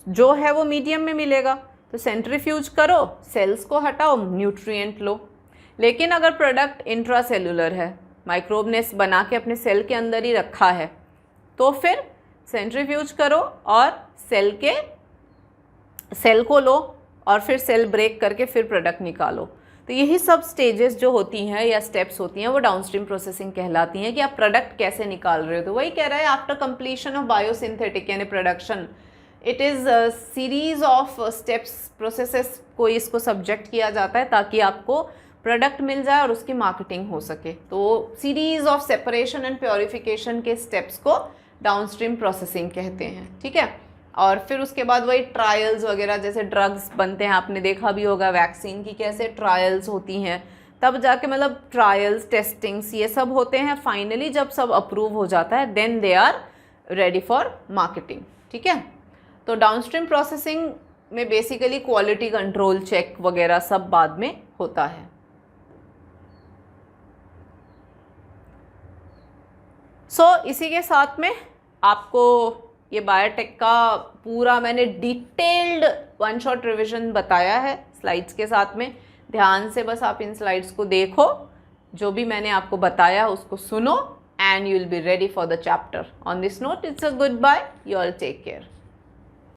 जो है वो मीडियम में मिलेगा। तो सेंट्रीफ्यूज करो, सेल्स को हटाओ, न्यूट्रिएंट लो। लेकिन अगर प्रोडक्ट इंट्रासेलुलर है, माइक्रोब ने बना के अपने सेल के अंदर ही रखा है, तो फिर सेंट्रीफ्यूज करो और सेल को लो और फिर सेल ब्रेक करके फिर प्रोडक्ट निकालो। तो यही सब स्टेजेस जो होती हैं या स्टेप्स होती हैं वो डाउनस्ट्रीम प्रोसेसिंग कहलाती हैं, कि आप प्रोडक्ट कैसे निकाल रहे हो। तो वही कह रहा है, आफ्टर कंप्लीशन ऑफ बायोसिंथेटिक यानी production, it is series of steps, processes को इसको सब्जेक्ट किया जाता है ताकि आपको प्रोडक्ट मिल जाए और उसकी मार्केटिंग हो सके। तो series of separation and purification के स्टेप्स को डाउनस्ट्रीम प्रोसेसिंग कहते हैं, ठीक है। और फिर उसके बाद वही ट्रायल्स वगैरह, जैसे ड्रग्स बनते हैं, आपने देखा भी होगा वैक्सीन की कैसे ट्रायल्स होती हैं, तब जाके मतलब ट्रायल्स, टेस्टिंग्स, ये सब होते हैं। फाइनली जब सब अप्रूव हो जाता है then they are ready for marketing, ठीक है। तो डाउनस्ट्रीम प्रोसेसिंग में बेसिकली क्वालिटी कंट्रोल चेक वगैरह सब बाद में होता है। इसी के साथ में आपको ये बायोटेक का पूरा मैंने डिटेल्ड वन शॉट रिविजन बताया है स्लाइड्स के साथ में। ध्यान से बस आप इन स्लाइड्स को देखो, जो भी मैंने आपको बताया उसको सुनो, and you will be ready for the chapter. On this note, it's a goodbye. You all take care.